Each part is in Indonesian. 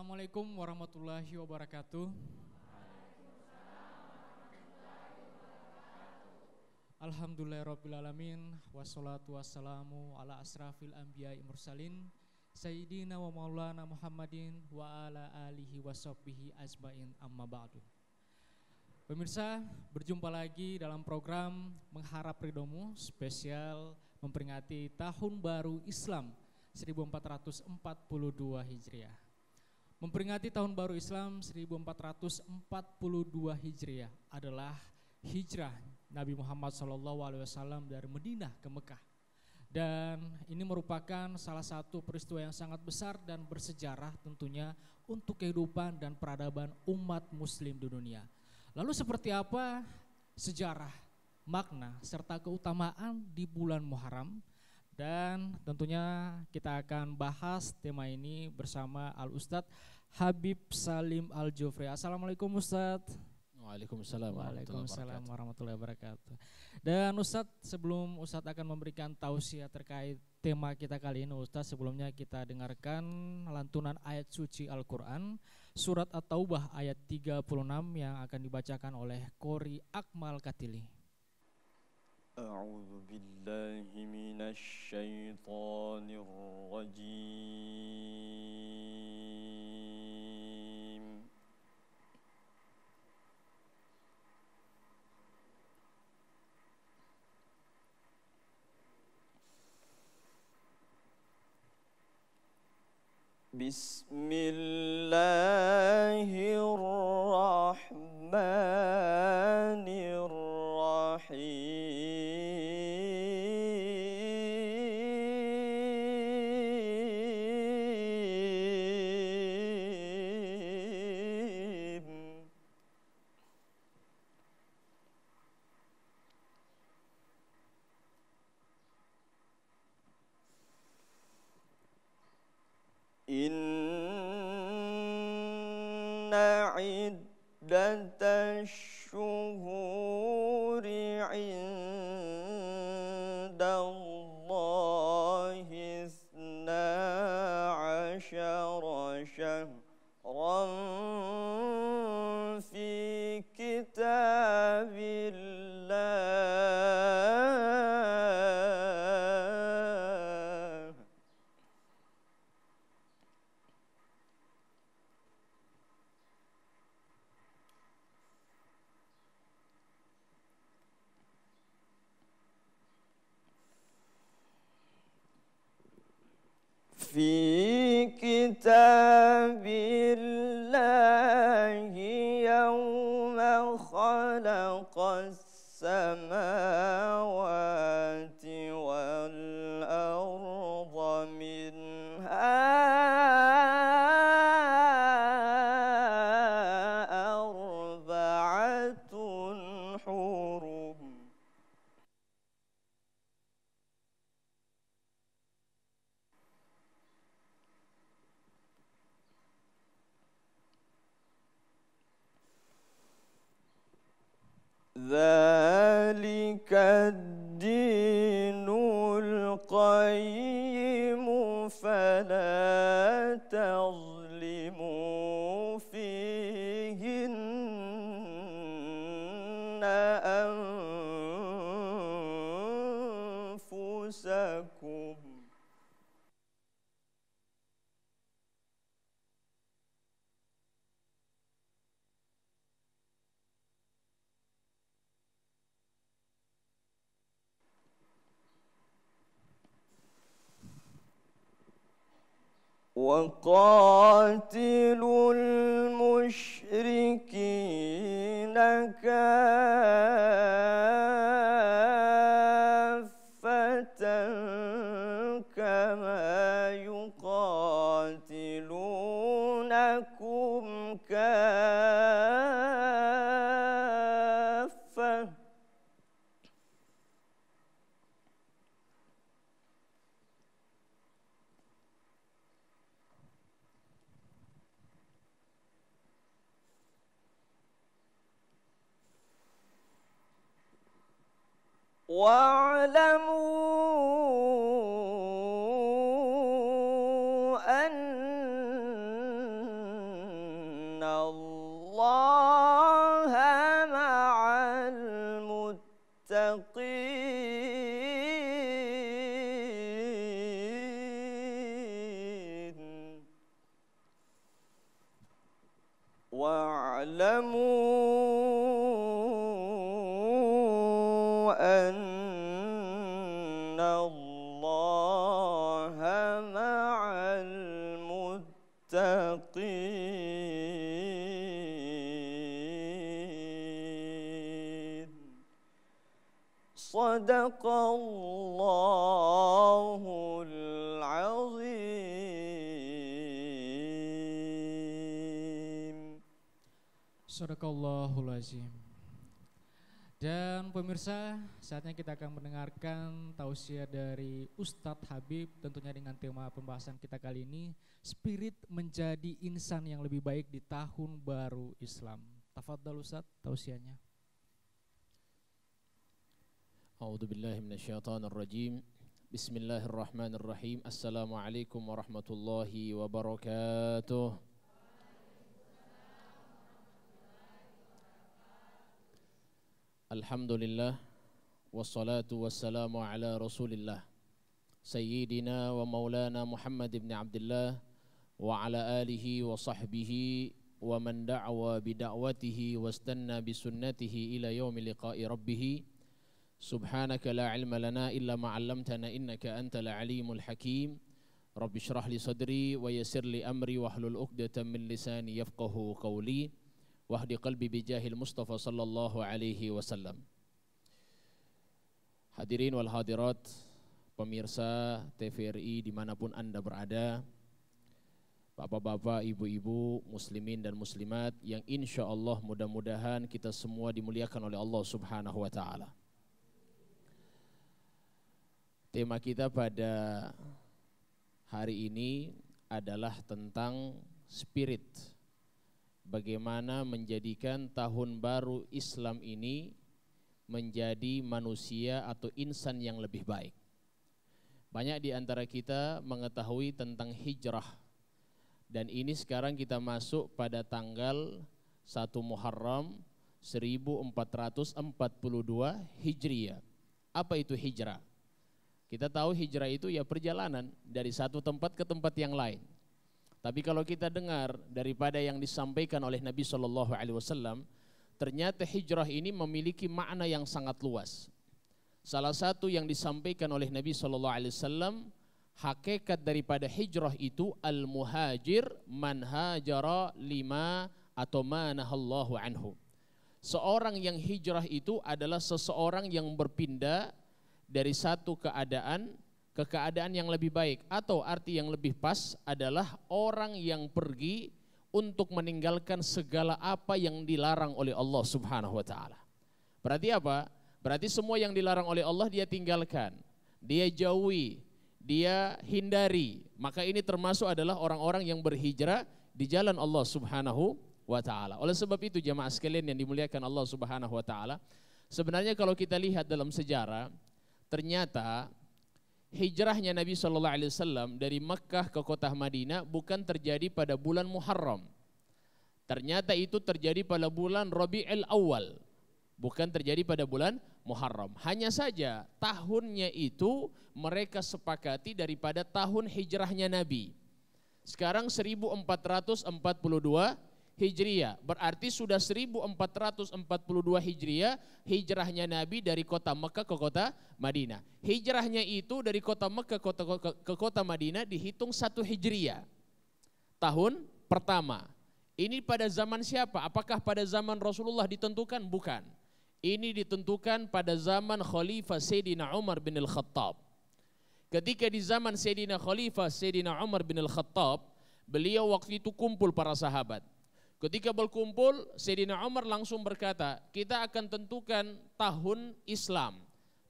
Assalamualaikum warahmatullahi wabarakatuh. Alhamdulillahirrabbilalamin. Wassalatu wassalamu ala asrafil anbiya'i mursalin Sayyidina wa maulana Muhammadin wa ala alihi wa sahbihi ajmain amma ba'du. Pemirsa, berjumpa lagi dalam program Mengharap Ridhomu spesial memperingati Tahun Baru Islam 1442 Hijriah. Memperingati Tahun Baru Islam 1442 Hijriah adalah hijrah Nabi Muhammad SAW dari Madinah ke Mekah. Dan ini merupakan salah satu peristiwa yang sangat besar dan bersejarah tentunya untuk kehidupan dan peradaban umat muslim di dunia. Lalu seperti apa sejarah, makna, serta keutamaan di bulan Muharram? Dan tentunya kita akan bahas tema ini bersama Al-Ustadz Habib Salim Al-Jufri. Assalamualaikum Ustadz. Waalaikumsalam warahmatullahi wabarakatuh. Dan Ustadz, sebelum Ustadz akan memberikan tausiah terkait tema kita kali ini, Ustadz, sebelumnya kita dengarkan lantunan ayat suci Al-Quran Surat At-Taubah ayat 36 yang akan dibacakan oleh Qori Akmal Katili. A'udzu billahi minasy syaithanir rajim. Bismillahirrahmanirrahim. Inna iddatash syuhuri indallahi ithna asyara syahran fi kitabillah fi kitabillahi yawma khalaqas samawati wal arda minha arba'atun hurum. ذلك الدين القيم فلا تظلموا فيهن أنفسكم. وقاتلوا المشركين كافة كما يقاتلونكم كافة واعلموا أن الله مع المتقين واعلموا أن الله مع المتقين صدق الله العظيم. Sadaqallahul azim. Dan pemirsa, saatnya kita akan mendengarkan tausiah dari Ustadz Habib, tentunya dengan tema pembahasan kita kali ini, spirit menjadi insan yang lebih baik di tahun baru Islam. Tafadhal Ustadz, tausiahnya. A'udzubillahi minasyaitonir rajim. Bismillahirrahmanirrahim. Assalamualaikum warahmatullahi wabarakatuh. Alhamdulillah wassalatu wassalamu ala Rasulillah Sayyidina wa maulana Muhammad ibn Abdullah wa ala alihi wa sahbihi wa man da'wa bida'watihi wastanna bisunnatihi ila yaumi liqa'i rabbih. Subhanaka la ilma lana illa ma 'allamtana innaka antal alimul hakim. Rabbi shrah li sadri wa yassir li amri wahlul 'uqdatam min lisani yafqahu qawli. Wahdi qalbi bijahil Mustafa sallallahu alaihi wasallam. Hadirin wal hadirat, pemirsa TVRI dimanapun Anda berada, bapak-bapak, ibu-ibu, muslimin dan muslimat yang insya Allah mudah-mudahan kita semua dimuliakan oleh Allah subhanahu wa ta'ala. Tema kita pada hari ini adalah tentang spirit. Bagaimana menjadikan tahun baru Islam ini menjadi manusia atau insan yang lebih baik. Banyak di antara kita mengetahui tentang hijrah. Dan ini sekarang kita masuk pada tanggal 1 Muharram 1442 Hijriah. Apa itu hijrah? Kita tahu hijrah itu ya perjalanan dari satu tempat ke tempat yang lain. Tapi kalau kita dengar daripada yang disampaikan oleh Nabi SAW, ternyata hijrah ini memiliki makna yang sangat luas. Salah satu yang disampaikan oleh Nabi SAW, hakikat daripada hijrah itu al-muhajir man hajara lima atau ma nahallahu anhu. Seorang yang hijrah itu adalah seseorang yang berpindah dari satu keadaan ke keadaan yang lebih baik, atau arti yang lebih pas adalah orang yang pergi untuk meninggalkan segala apa yang dilarang oleh Allah Subhanahu wa taala. Berarti apa? Berarti semua yang dilarang oleh Allah dia tinggalkan, dia jauhi, dia hindari. Maka ini termasuk adalah orang-orang yang berhijrah di jalan Allah Subhanahu wa taala. Oleh sebab itu jamaah sekalian yang dimuliakan Allah Subhanahu wa taala, sebenarnya kalau kita lihat dalam sejarah, ternyata hijrahnya Nabi SAW dari Mekkah ke kota Madinah bukan terjadi pada bulan Muharram. Ternyata itu terjadi pada bulan Rabi'ul Awal, bukan terjadi pada bulan Muharram. Hanya saja tahunnya itu mereka sepakati daripada tahun hijrahnya Nabi. Sekarang 1442 Hijriah, berarti sudah 1442 Hijriah hijrahnya Nabi dari kota Mekah ke kota Madinah. Hijrahnya itu dari kota Mekah ke kota Madinah dihitung 1 Hijriah, tahun pertama. Ini pada zaman siapa? Apakah pada zaman Rasulullah ditentukan? Bukan. Ini ditentukan pada zaman Khalifah Sayyidina Umar bin Al-Khattab. Ketika di zaman Sayyidina Khalifah Sayyidina Umar bin Al-Khattab, beliau waktu itu kumpul para sahabat. Ketika berkumpul, Sayyidina Umar langsung berkata, kita akan tentukan tahun Islam.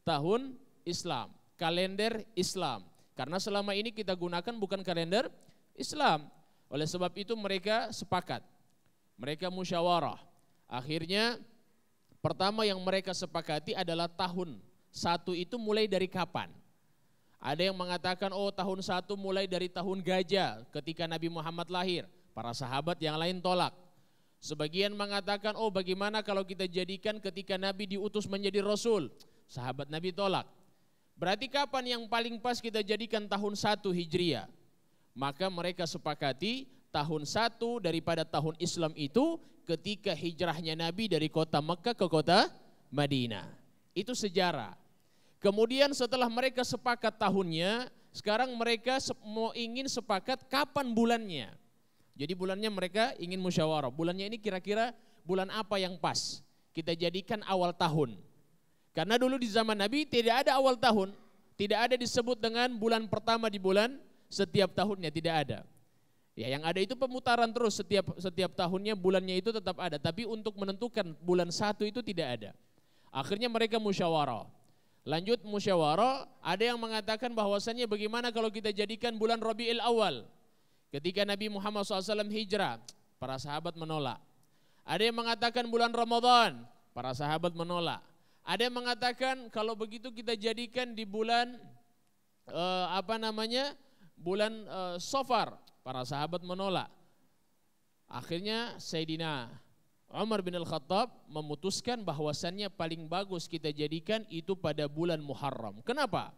Tahun Islam, kalender Islam. Karena selama ini kita gunakan bukan kalender Islam. Oleh sebab itu mereka sepakat. Mereka musyawarah. Akhirnya pertama yang mereka sepakati adalah tahun. Satu itu mulai dari kapan? Ada yang mengatakan, oh tahun 1 mulai dari tahun gajah ketika Nabi Muhammad lahir. Para sahabat yang lain tolak. Sebagian mengatakan, oh bagaimana kalau kita jadikan ketika Nabi diutus menjadi Rasul. Sahabat Nabi tolak. Berarti kapan yang paling pas kita jadikan tahun 1 Hijriah? Maka mereka sepakati tahun 1 daripada tahun Islam itu ketika hijrahnya Nabi dari kota Mekah ke kota Madinah. Itu sejarah. Kemudian setelah mereka sepakat tahunnya, sekarang mereka ingin sepakat kapan bulannya. Jadi bulannya mereka ingin musyawarah. Bulannya ini kira-kira bulan apa yang pas? Kita jadikan awal tahun. Karena dulu di zaman Nabi tidak ada awal tahun. Tidak ada disebut dengan bulan pertama di bulan setiap tahunnya, tidak ada. Ya, yang ada itu pemutaran terus setiap tahunnya, bulannya itu tetap ada. Tapi untuk menentukan bulan 1 itu tidak ada. Akhirnya mereka musyawarah. Lanjut musyawarah, ada yang mengatakan bahwasannya bagaimana kalau kita jadikan bulan Rabiul Awal. Ketika Nabi Muhammad SAW hijrah, para sahabat menolak. Ada yang mengatakan bulan Ramadan, para sahabat menolak. Ada yang mengatakan kalau begitu kita jadikan di bulan bulan Safar, para sahabat menolak. Akhirnya Sayyidina Umar bin Al-Khattab memutuskan bahwasannya paling bagus kita jadikan itu pada bulan Muharram. Kenapa?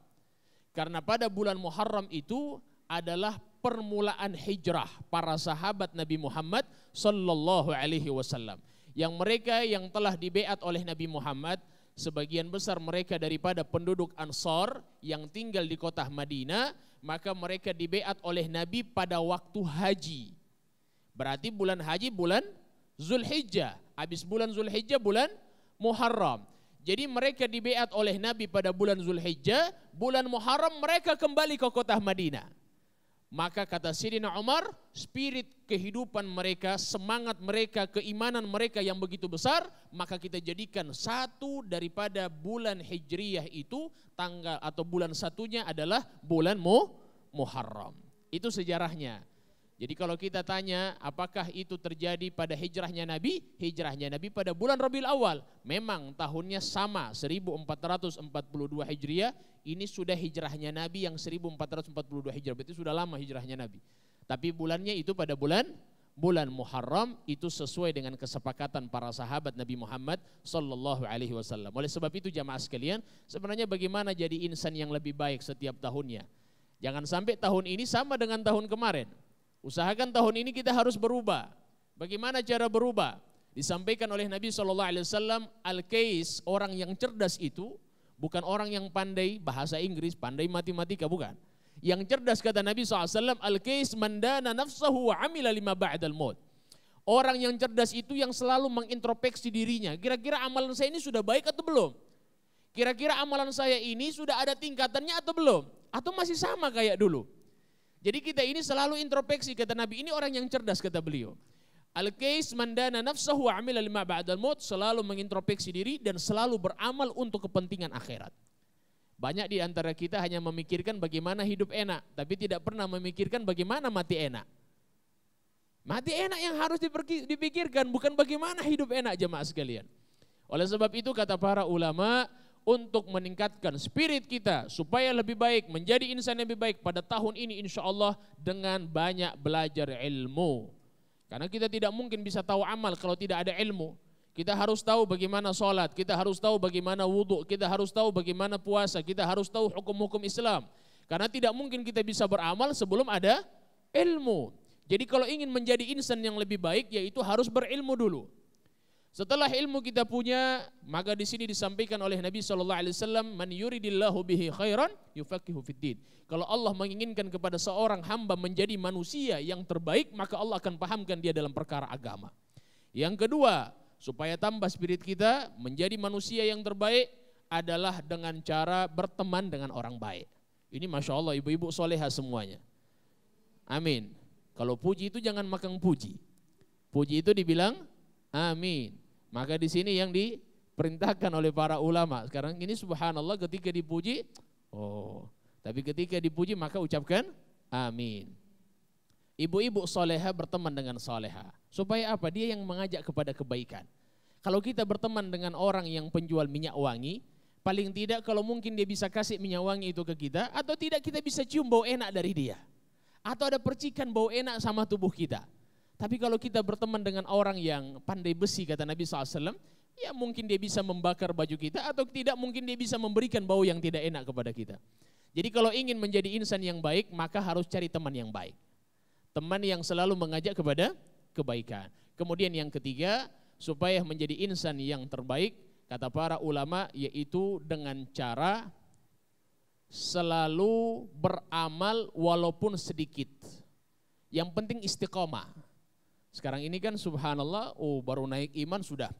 Karena pada bulan Muharram itu adalah permulaan hijrah para sahabat Nabi Muhammad sallallahu alaihi wasallam. Yang mereka yang telah dibeat oleh Nabi Muhammad, sebagian besar mereka daripada penduduk Ansar yang tinggal di kota Madinah, maka mereka dibeat oleh Nabi pada waktu haji. Berarti bulan haji bulan Zulhijjah, habis bulan Zulhijjah bulan Muharram. Jadi mereka dibeat oleh Nabi pada bulan Zulhijjah, bulan Muharram mereka kembali ke kota Madinah. Maka kata Sayyidina Umar, spirit kehidupan mereka, semangat mereka, keimanan mereka yang begitu besar, maka kita jadikan 1 daripada bulan Hijriyah itu tanggal atau bulan 1-nya adalah bulan Muharram. Itu sejarahnya. Jadi kalau kita tanya apakah itu terjadi pada hijrahnya Nabi? Hijrahnya Nabi pada bulan Rabiul Awal. Memang tahunnya sama, 1442 Hijriah. Ini sudah hijrahnya Nabi yang 1442 Hijriah. Berarti sudah lama hijrahnya Nabi. Tapi bulannya itu pada bulan Muharram, itu sesuai dengan kesepakatan para sahabat Nabi Muhammad sallallahu alaihi wasallam. Oleh sebab itu jamaah sekalian, sebenarnya bagaimana jadi insan yang lebih baik setiap tahunnya? Jangan sampai tahun ini sama dengan tahun kemarin. Usahakan tahun ini kita harus berubah. Bagaimana cara berubah? Disampaikan oleh Nabi SAW, Al-Kais, orang yang cerdas itu bukan orang yang pandai bahasa Inggris, pandai matematika, bukan. Yang cerdas kata Nabi SAW, Al-Kais mandana nafsahu wa amila lima ba'dal maut. Orang yang cerdas itu yang selalu mengintrospeksi dirinya. Kira-kira amalan saya ini sudah baik atau belum? Kira-kira amalan saya ini sudah ada tingkatannya atau belum? Atau masih sama kayak dulu? Jadi kita ini selalu introspeksi, kata Nabi, ini orang yang cerdas kata beliau. Al-Kais mandana nafsahu wa amila lima ba'dal maut, selalu mengintrospeksi diri dan selalu beramal untuk kepentingan akhirat. Banyak di antara kita hanya memikirkan bagaimana hidup enak, tapi tidak pernah memikirkan bagaimana mati enak. Mati enak yang harus dipikirkan, bukan bagaimana hidup enak jemaah sekalian. Oleh sebab itu kata para ulama, untuk meningkatkan spirit kita supaya lebih baik, menjadi insan yang lebih baik pada tahun ini insya Allah dengan banyak belajar ilmu. Karena kita tidak mungkin bisa tahu amal kalau tidak ada ilmu. Kita harus tahu bagaimana sholat, kita harus tahu bagaimana wudhu, kita harus tahu bagaimana puasa, kita harus tahu hukum-hukum Islam. Karena tidak mungkin kita bisa beramal sebelum ada ilmu. Jadi kalau ingin menjadi insan yang lebih baik, yaitu harus berilmu dulu. Setelah ilmu kita punya, maka di sini disampaikan oleh Nabi SAW, man yuridillahu bihi khairan yufaqihu fiddin. Kalau Allah menginginkan kepada seorang hamba menjadi manusia yang terbaik, maka Allah akan pahamkan dia dalam perkara agama. Yang kedua, supaya tambah spirit kita menjadi manusia yang terbaik adalah dengan cara berteman dengan orang baik. Ini Masya Allah ibu-ibu soleha semuanya. Amin. Kalau puji itu jangan makan puji. Puji itu dibilang amin. Maka di sini yang diperintahkan oleh para ulama. Sekarang ini subhanallah ketika dipuji, tapi ketika dipuji maka ucapkan amin. Ibu-ibu soleha berteman dengan soleha. Supaya apa? Dia yang mengajak kepada kebaikan. Kalau kita berteman dengan orang yang penjual minyak wangi, paling tidak kalau mungkin dia bisa kasih minyak wangi itu ke kita, atau tidak kita bisa cium bau enak dari dia. Atau ada percikan bau enak sama tubuh kita. Tapi kalau kita berteman dengan orang yang pandai besi, kata Nabi SAW, ya mungkin dia bisa membakar baju kita, atau tidak mungkin dia bisa memberikan bau yang tidak enak kepada kita. Jadi kalau ingin menjadi insan yang baik, maka harus cari teman yang baik. Teman yang selalu mengajak kepada kebaikan. Kemudian yang ketiga, supaya menjadi insan yang terbaik, kata para ulama, yaitu dengan cara selalu beramal walaupun sedikit. Yang penting istiqomah. Sekarang ini kan subhanallah, baru naik iman sudah,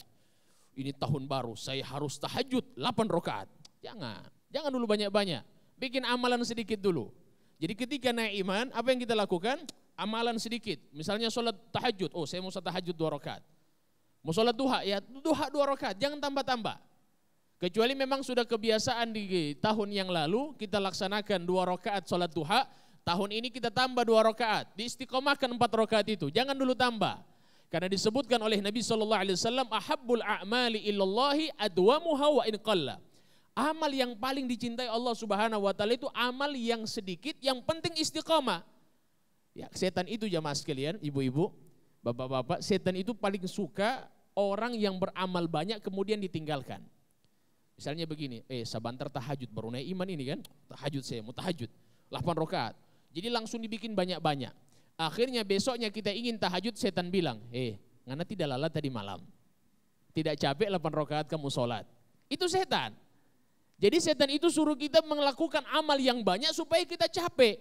ini tahun baru, saya harus tahajud 8 rakaat. Jangan dulu banyak-banyak, bikin amalan sedikit dulu. Jadi ketika naik iman, apa yang kita lakukan? Amalan sedikit, misalnya sholat tahajud, saya mau sholat tahajud 2 rakaat. Mau sholat duha, ya duha 2 rakaat, jangan tambah-tambah. Kecuali memang sudah kebiasaan di tahun yang lalu, kita laksanakan 2 rakaat sholat duha, tahun ini kita tambah 2 rakaat, diistiqomahkan 4 rakaat itu, jangan dulu tambah. Karena disebutkan oleh Nabi SAW, ahabbul a'mali illallahi adwamuha wa in qalla. Amal yang paling dicintai Allah Subhanahu wa taala itu amal yang sedikit, yang penting istiqomah. Ya, setan itu jamaah sekalian, ibu-ibu, bapak-bapak, setan itu paling suka orang yang beramal banyak kemudian ditinggalkan. Misalnya begini, sabantar tahajud, baru naik iman ini kan, tahajud saya mau tahajud 8 rakaat. Jadi langsung dibikin banyak-banyak. Akhirnya besoknya kita ingin tahajud, setan bilang, ngana tidak lala tadi malam. Tidak capek 8 rakaat kamu sholat. Itu setan. Jadi setan itu suruh kita melakukan amal yang banyak supaya kita capek.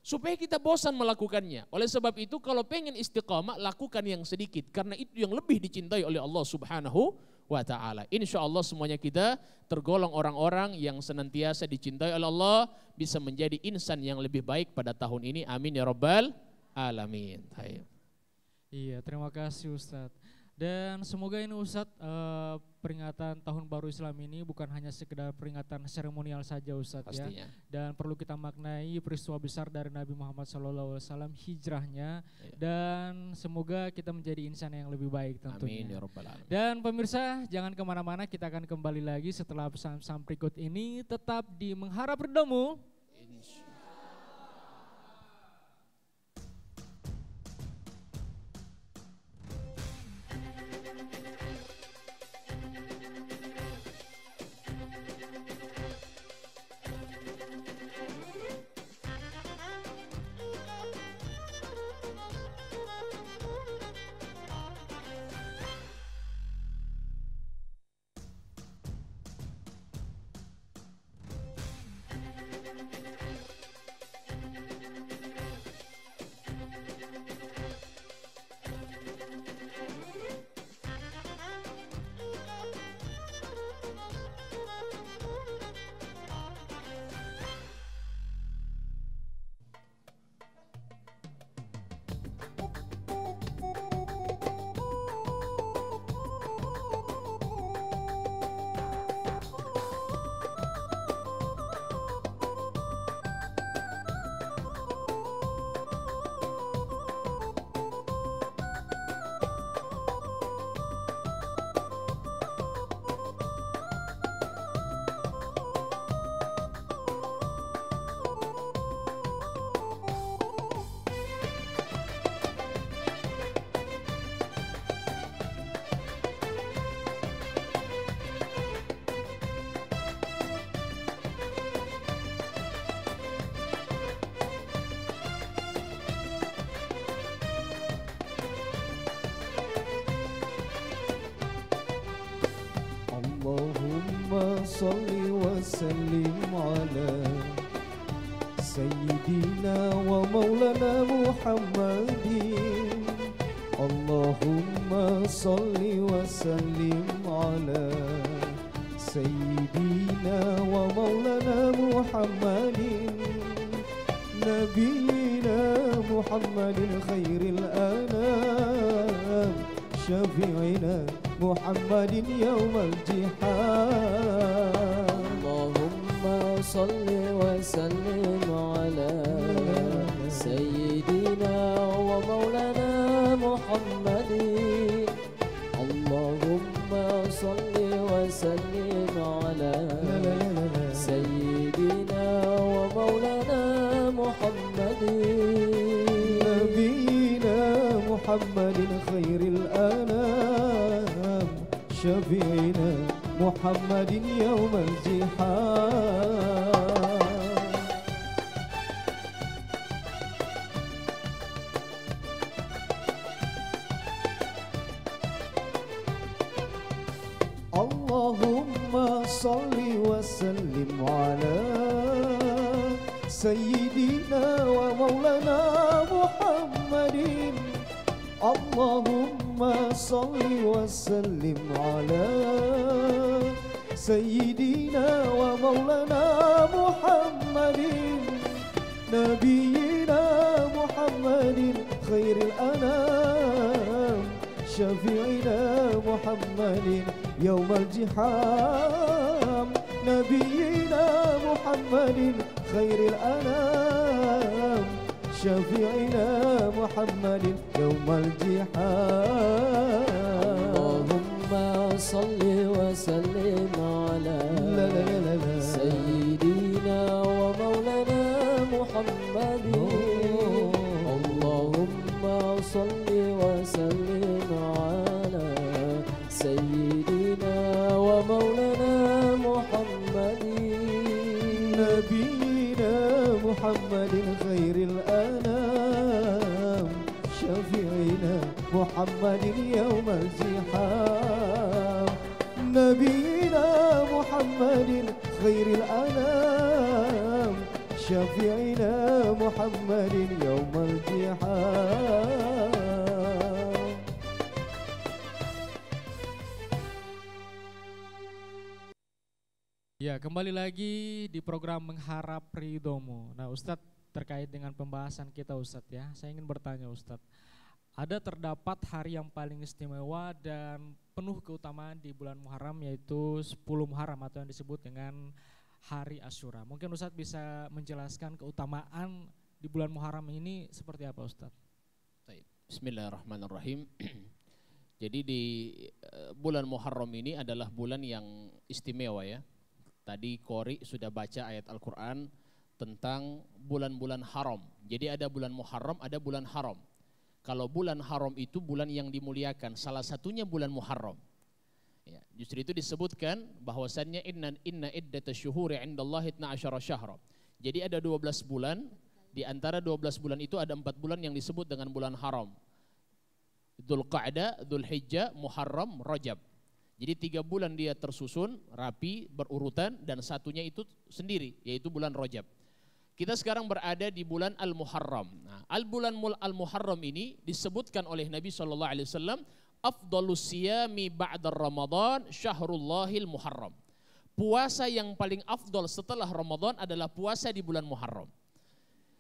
Supaya kita bosan melakukannya. Oleh sebab itu kalau pengen istiqamah, lakukan yang sedikit. Karena itu yang lebih dicintai oleh Allah Subhanahu wa ta'ala. Insya Allah semuanya kita tergolong orang-orang yang senantiasa dicintai oleh Allah, bisa menjadi insan yang lebih baik pada tahun ini. Amin ya rabbal alamin. Iya, terima kasih Ustadz. Dan semoga ini Ustadz, peringatan Tahun Baru Islam ini bukan hanya sekedar peringatan seremonial saja Ustadz. Pastinya. Ya. Dan perlu kita maknai peristiwa besar dari Nabi Muhammad SAW, hijrahnya. Iya. Dan semoga kita menjadi insan yang lebih baik tentunya. Amin ya rabbal alamin. Dan pemirsa, jangan kemana-mana, kita akan kembali lagi setelah pesan-pesan berikut ini. Tetap di Mengharap Ridhamu. اللهم صل وسلم على سيدنا ومولانا محمد. اللهم صل وسلم على سيدنا ومولانا محمد. نبينا محمد خير الأنام، شفيعنا محمد يوم الجحام. اللهم صل وسلم على سيدنا ومولانا محمد. اللهم صل وسلم على سيدنا ومولانا محمد. نبينا محمد محمد خير الأنام شفيعنا محمد يوم الزحام اللهم صل وسلم على سيدنا ومولانا محمد اللهم صل وسلم على سيدنا ومولانا محمد نبينا محمد خير الأنام شفيعنا محمد يوم الجحام نبينا محمد خير الأنام شفيعنا محمد يوم الجحام اللهم صل وسلم على سيدنا ومولانا محمد اللهم صل وسلم على سيدنا ومولانا محمد نبينا محمد خير الأنام شفيعنا محمد يوم الزحام نبينا محمد خير الأنام شفيعنا محمد يوم الزحام. Ya, kembali lagi di program Mengharap Ridhomu. Nah, Ustadz, terkait dengan pembahasan kita Ustadz ya, saya ingin bertanya Ustadz, ada terdapat hari yang paling istimewa dan penuh keutamaan di bulan Muharram, yaitu 10 Muharram atau yang disebut dengan Hari Asyura. Mungkin Ustadz bisa menjelaskan keutamaan di bulan Muharram ini seperti apa Ustadz? Bismillahirrahmanirrahim. Jadi di bulan Muharram ini adalah bulan yang istimewa ya. Tadi Qori sudah baca ayat Al-Quran tentang bulan-bulan haram. Jadi ada bulan Muharram, ada bulan haram. Kalau bulan haram itu bulan yang dimuliakan, salah satunya bulan Muharram. Ya, justru itu disebutkan bahwasannya inna iddatash syuhuri 'indallahi 12 syahra. Jadi ada 12 bulan, di antara 12 bulan itu ada 4 bulan yang disebut dengan bulan haram. Dzulqa'dah, Dzulhijjah, Muharram, Rajab. Jadi 3 bulan dia tersusun, rapi, berurutan, dan satunya itu sendiri, yaitu bulan Rajab. Kita sekarang berada di bulan Al-Muharram. Nah, bulan Al-Muharram ini disebutkan oleh Nabi SAW, afdalus siyami ba'da Ramadan syahrullahil Muharram. Puasa yang paling afdal setelah Ramadan adalah puasa di bulan Muharram.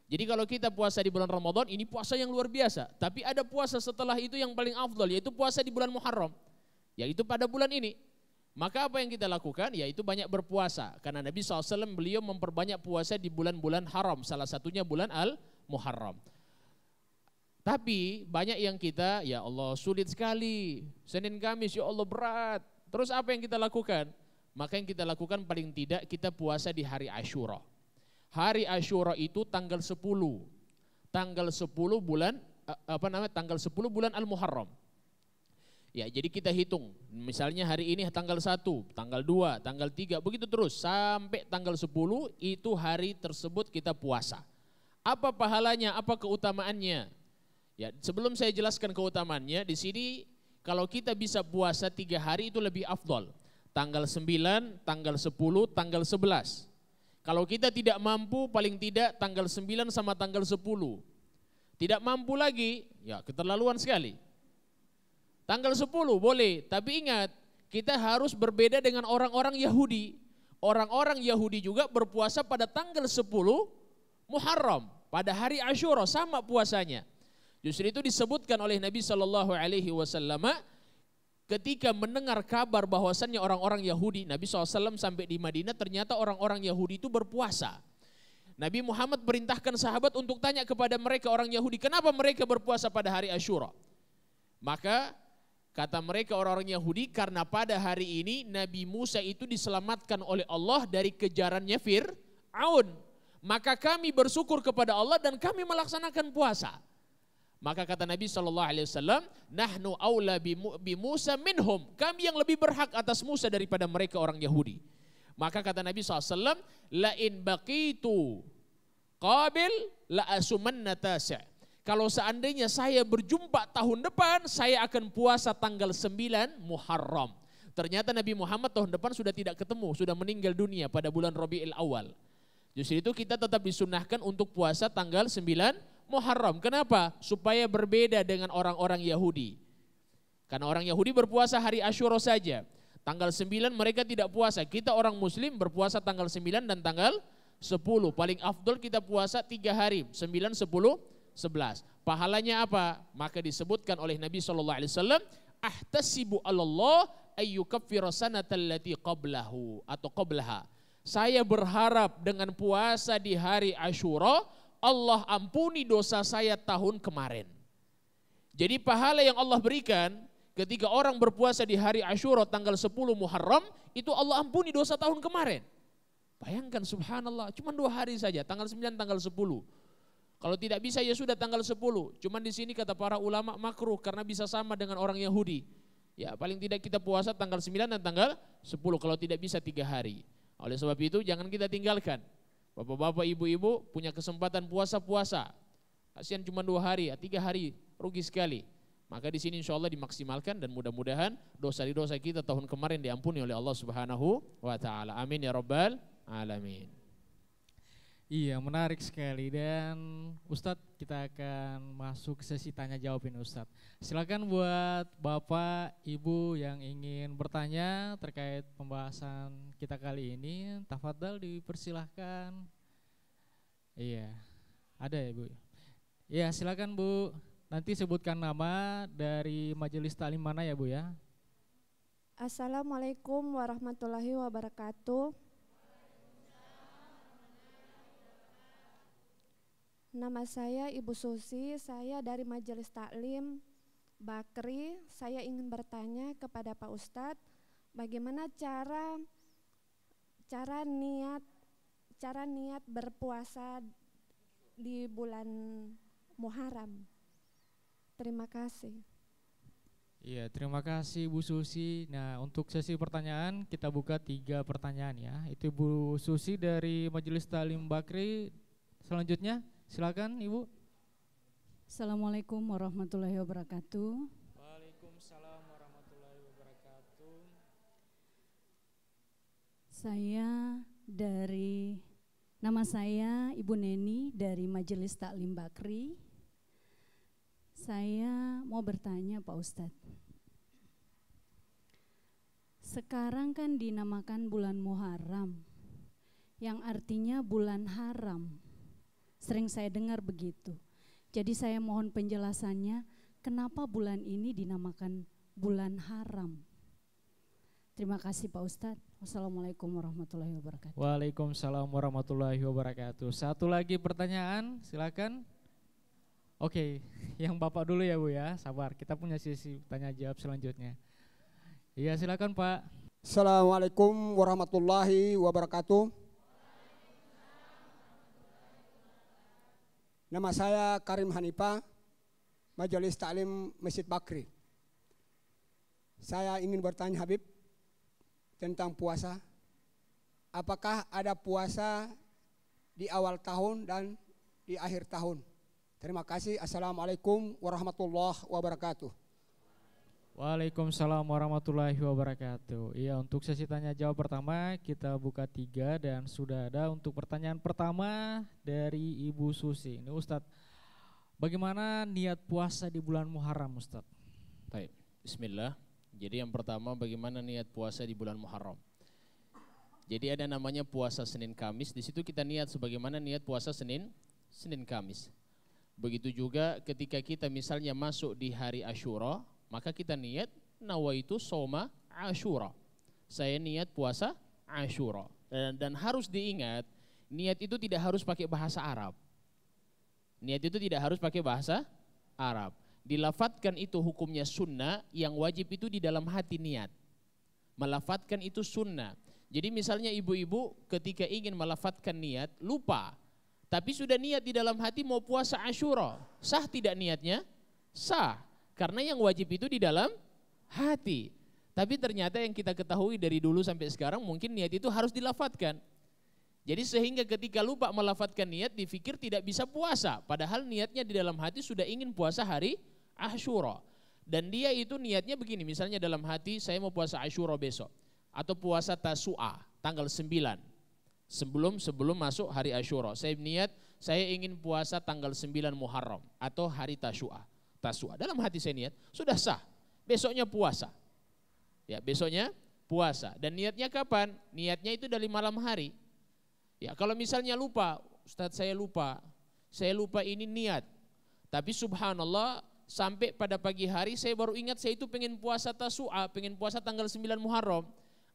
Jadi kalau kita puasa di bulan Ramadan, ini puasa yang luar biasa. Tapi ada puasa setelah itu yang paling afdal, yaitu puasa di bulan Muharram. Yaitu pada bulan ini. Maka apa yang kita lakukan? Yaitu banyak berpuasa. Karena Nabi SAW beliau memperbanyak puasa di bulan-bulan haram. Salah satunya bulan Al-Muharram. Tapi banyak yang kita, ya Allah sulit sekali. Senin Kamis ya Allah berat. Terus apa yang kita lakukan? Maka yang kita lakukan paling tidak kita puasa di hari Asyura. Hari Asyura itu tanggal 10. Tanggal 10 bulan, tanggal 10 bulan Al-Muharram. Ya, jadi kita hitung, misalnya hari ini tanggal 1, tanggal 2, tanggal 3, begitu terus sampai tanggal 10 itu hari tersebut kita puasa. Apa pahalanya, apa keutamaannya? Ya, sebelum saya jelaskan keutamaannya, di sini kalau kita bisa puasa 3 hari itu lebih afdol. Tanggal 9, tanggal 10, tanggal 11. Kalau kita tidak mampu paling tidak tanggal 9 sama tanggal 10. Tidak mampu lagi, ya keterlaluan sekali. Tanggal 10 boleh, tapi ingat kita harus berbeda dengan orang-orang Yahudi. Orang-orang Yahudi juga berpuasa pada tanggal 10 Muharram, pada hari Asyura sama puasanya. Justru itu disebutkan oleh Nabi SAW ketika mendengar kabar bahwasannya orang-orang Yahudi, Nabi SAW sampai di Madinah ternyata orang-orang Yahudi itu berpuasa. Nabi Muhammad perintahkan sahabat untuk tanya kepada mereka orang Yahudi, kenapa mereka berpuasa pada hari Asyura? Maka kata mereka orang-orang Yahudi, karena pada hari ini Nabi Musa itu diselamatkan oleh Allah dari kejarannya Fir'aun. Maka kami bersyukur kepada Allah dan kami melaksanakan puasa. Maka kata Nabi SAW, nahnu aula bi Musa minhum. Kami yang lebih berhak atas Musa daripada mereka orang Yahudi. Maka kata Nabi SAW, la in baqitu qabil la asumanna tasi'. Kalau seandainya saya berjumpa tahun depan, saya akan puasa tanggal 9 Muharram. Ternyata Nabi Muhammad tahun depan sudah tidak ketemu, sudah meninggal dunia pada bulan Rabiul Awal. Justru itu kita tetap disunahkan untuk puasa tanggal 9 Muharram. Kenapa? Supaya berbeda dengan orang-orang Yahudi. Karena orang Yahudi berpuasa hari Asyura saja. Tanggal 9 mereka tidak puasa. Kita orang Muslim berpuasa tanggal 9 dan tanggal 10. Paling afdol kita puasa 3 hari. 9, 10, 11. Pahalanya apa? Maka disebutkan oleh Nabi SAW, ahtasibu alallah ayyukaffira sanatallati qablahu atau qablaha. Saya berharap dengan puasa di hari Asyura, Allah ampuni dosa saya tahun kemarin. Jadi pahala yang Allah berikan ketika orang berpuasa di hari Asyura tanggal 10 Muharram, itu Allah ampuni dosa tahun kemarin. Bayangkan subhanallah, cuma 2 hari saja, tanggal 9, tanggal 10. Kalau tidak bisa ya sudah tanggal 10. Cuman di sini kata para ulama makruh karena bisa sama dengan orang Yahudi. Ya paling tidak kita puasa tanggal 9 dan tanggal 10 kalau tidak bisa 3 hari. Oleh sebab itu jangan kita tinggalkan. Bapak-bapak, ibu-ibu punya kesempatan puasa-puasa. Kasihan cuma 2 hari, 3 hari, rugi sekali. Maka di sini insya Allah dimaksimalkan dan mudah-mudahan dosa-dosa kita tahun kemarin diampuni oleh Allah Subhanahu wa Ta'ala. Amin ya Rabbal Alamin. Iya, menarik sekali. Dan Ustadz, kita akan masuk ke sesi tanya jawab ini Ustadz. Silakan buat Bapak, Ibu yang ingin bertanya terkait pembahasan kita kali ini, tafadhal dipersilahkan. Iya, ada ya Bu? Iya, silakan Bu. Nanti sebutkan nama dari majelis taklim mana ya Bu ya. Assalamualaikum warahmatullahi wabarakatuh. Nama saya Ibu Susi, saya dari Majelis Taklim Bakri. Saya ingin bertanya kepada Pak Ustadz, bagaimana cara niat berpuasa di bulan Muharram. Terima kasih. Iya, terima kasih Bu Susi. Nah, untuk sesi pertanyaan kita buka 3 pertanyaan ya. Itu Bu Susi dari Majelis Taklim Bakri. Selanjutnya silakan Ibu. Assalamualaikum warahmatullahi wabarakatuh. Waalaikumsalam warahmatullahi wabarakatuh. Nama saya Ibu Neni dari Majelis Taklim Bakri. Saya mau bertanya Pak Ustadz. Sekarang kan dinamakan bulan Muharram, yang artinya bulan haram. Sering saya dengar begitu. Jadi saya mohon penjelasannya, kenapa bulan ini dinamakan bulan haram? Terima kasih Pak Ustadz. Wassalamualaikum warahmatullahi wabarakatuh. Waalaikumsalam warahmatullahi wabarakatuh. Satu lagi pertanyaan, silakan. Oke, yang Bapak dulu ya Bu ya, sabar. Kita punya sesi tanya jawab selanjutnya. Iya, silakan Pak. Assalamualaikum warahmatullahi wabarakatuh. Nama saya Karim Hanifah, Majelis Taklim Masjid Bakri. Saya ingin bertanya Habib tentang puasa. Apakah ada puasa di awal tahun dan di akhir tahun? Terima kasih. Assalamualaikum warahmatullahi wabarakatuh. Waalaikumsalam warahmatullahi wabarakatuh. Iya, untuk sesi tanya jawab pertama kita buka 3 dan sudah ada untuk pertanyaan pertama dari Ibu Susi. Ini Ustadz, bagaimana niat puasa di bulan Muharram Ustadz? Baik, bismillah. Jadi yang pertama bagaimana niat puasa di bulan Muharram. Jadi ada namanya puasa Senin Kamis, di situ kita niat sebagaimana niat puasa Senin Kamis. Begitu juga ketika kita misalnya masuk di hari Asyura, maka kita niat nawaitu soma Asyura. Saya niat puasa Asyura. Dan harus diingat, niat itu tidak harus pakai bahasa Arab. Niat itu tidak harus pakai bahasa Arab. Dilafatkan itu hukumnya sunnah, yang wajib itu di dalam hati niat. Melafatkan itu sunnah. Jadi misalnya ibu-ibu ketika ingin melafatkan niat, lupa. Tapi sudah niat di dalam hati mau puasa Asyura. Sah tidak niatnya? Sah, karena yang wajib itu di dalam hati. Tapi ternyata yang kita ketahui dari dulu sampai sekarang mungkin niat itu harus dilafatkan. Jadi sehingga ketika lupa melafatkan niat dipikir tidak bisa puasa. Padahal niatnya di dalam hati sudah ingin puasa hari Asyura. Dan dia itu niatnya begini, misalnya dalam hati saya mau puasa Asyura besok. Atau puasa Tasu'a tanggal 9. Sebelum masuk hari Asyura. Saya niat saya ingin puasa tanggal 9 Muharram atau hari Tasu'a. Dalam hati saya niat, sudah sah. Besoknya puasa. Ya, besoknya puasa. Dan niatnya kapan? Niatnya itu dari malam hari. Ya, kalau misalnya lupa, Ustadz saya lupa ini niat. Tapi subhanallah sampai pada pagi hari saya baru ingat saya itu pengen puasa Tasu'a, pengen puasa tanggal 9 Muharram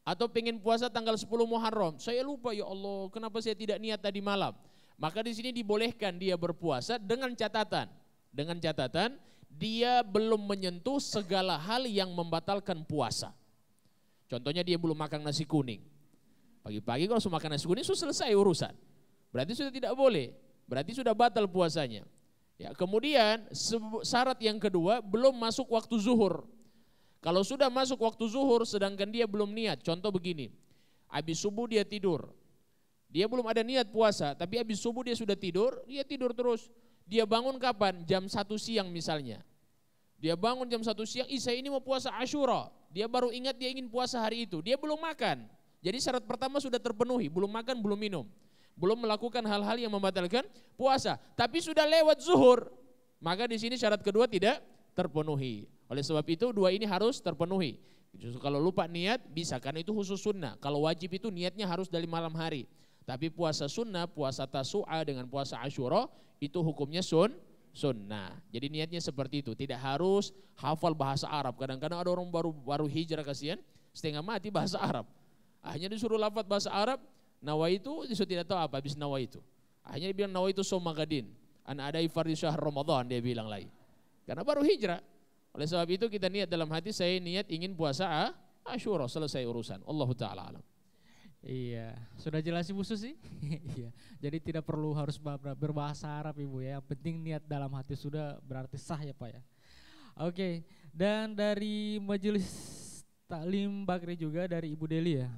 atau pengen puasa tanggal 10 Muharram. Saya lupa, ya Allah, kenapa saya tidak niat tadi malam? Maka di sini dibolehkan dia berpuasa dengan catatan dia belum menyentuh segala hal yang membatalkan puasa. Contohnya dia belum makan nasi kuning. Pagi-pagi kalau sudah makan nasi kuning sudah selesai urusan. Berarti sudah tidak boleh, berarti sudah batal puasanya. Ya, kemudian syarat yang kedua belum masuk waktu zuhur. Kalau sudah masuk waktu zuhur sedangkan dia belum niat, contoh begini, habis subuh dia tidur. Dia belum ada niat puasa, tapi habis subuh dia sudah tidur, dia tidur terus. Dia bangun kapan? Jam 1 siang misalnya. Dia bangun jam 1 siang, saya ini mau puasa Asyura. Dia baru ingat dia ingin puasa hari itu, dia belum makan. Jadi syarat pertama sudah terpenuhi, belum makan, belum minum. Belum melakukan hal-hal yang membatalkan puasa. Tapi sudah lewat zuhur, maka di sini syarat kedua tidak terpenuhi. Oleh sebab itu dua ini harus terpenuhi. Justru kalau lupa niat bisa, karena itu khusus sunnah. Kalau wajib itu niatnya harus dari malam hari. Tapi puasa sunnah, puasa Tasu'a dengan puasa Asyura itu hukumnya sunnah. Jadi niatnya seperti itu, tidak harus hafal bahasa Arab. Kadang-kadang ada orang baru hijrah kasihan, setengah mati bahasa Arab. Akhirnya disuruh lafaz bahasa Arab, nawaitu, dia tidak tahu apa habis nawaitu. Akhirnya dia bilang nawaitu somagadin, an adai fardhi syahr Ramadan, dia bilang lagi. Karena baru hijrah. Oleh sebab itu kita niat dalam hati, saya niat ingin puasa Asyura, selesai urusan. Allahu ta'ala alam. Iya, sudah jelas Ibu Susi? Iya. Jadi tidak perlu harus berbahasa Arab Ibu ya. Yang penting niat dalam hati sudah berarti sah ya Pak ya. Oke, dan dari Majelis Taklim Bakri juga dari Ibu Deli ya.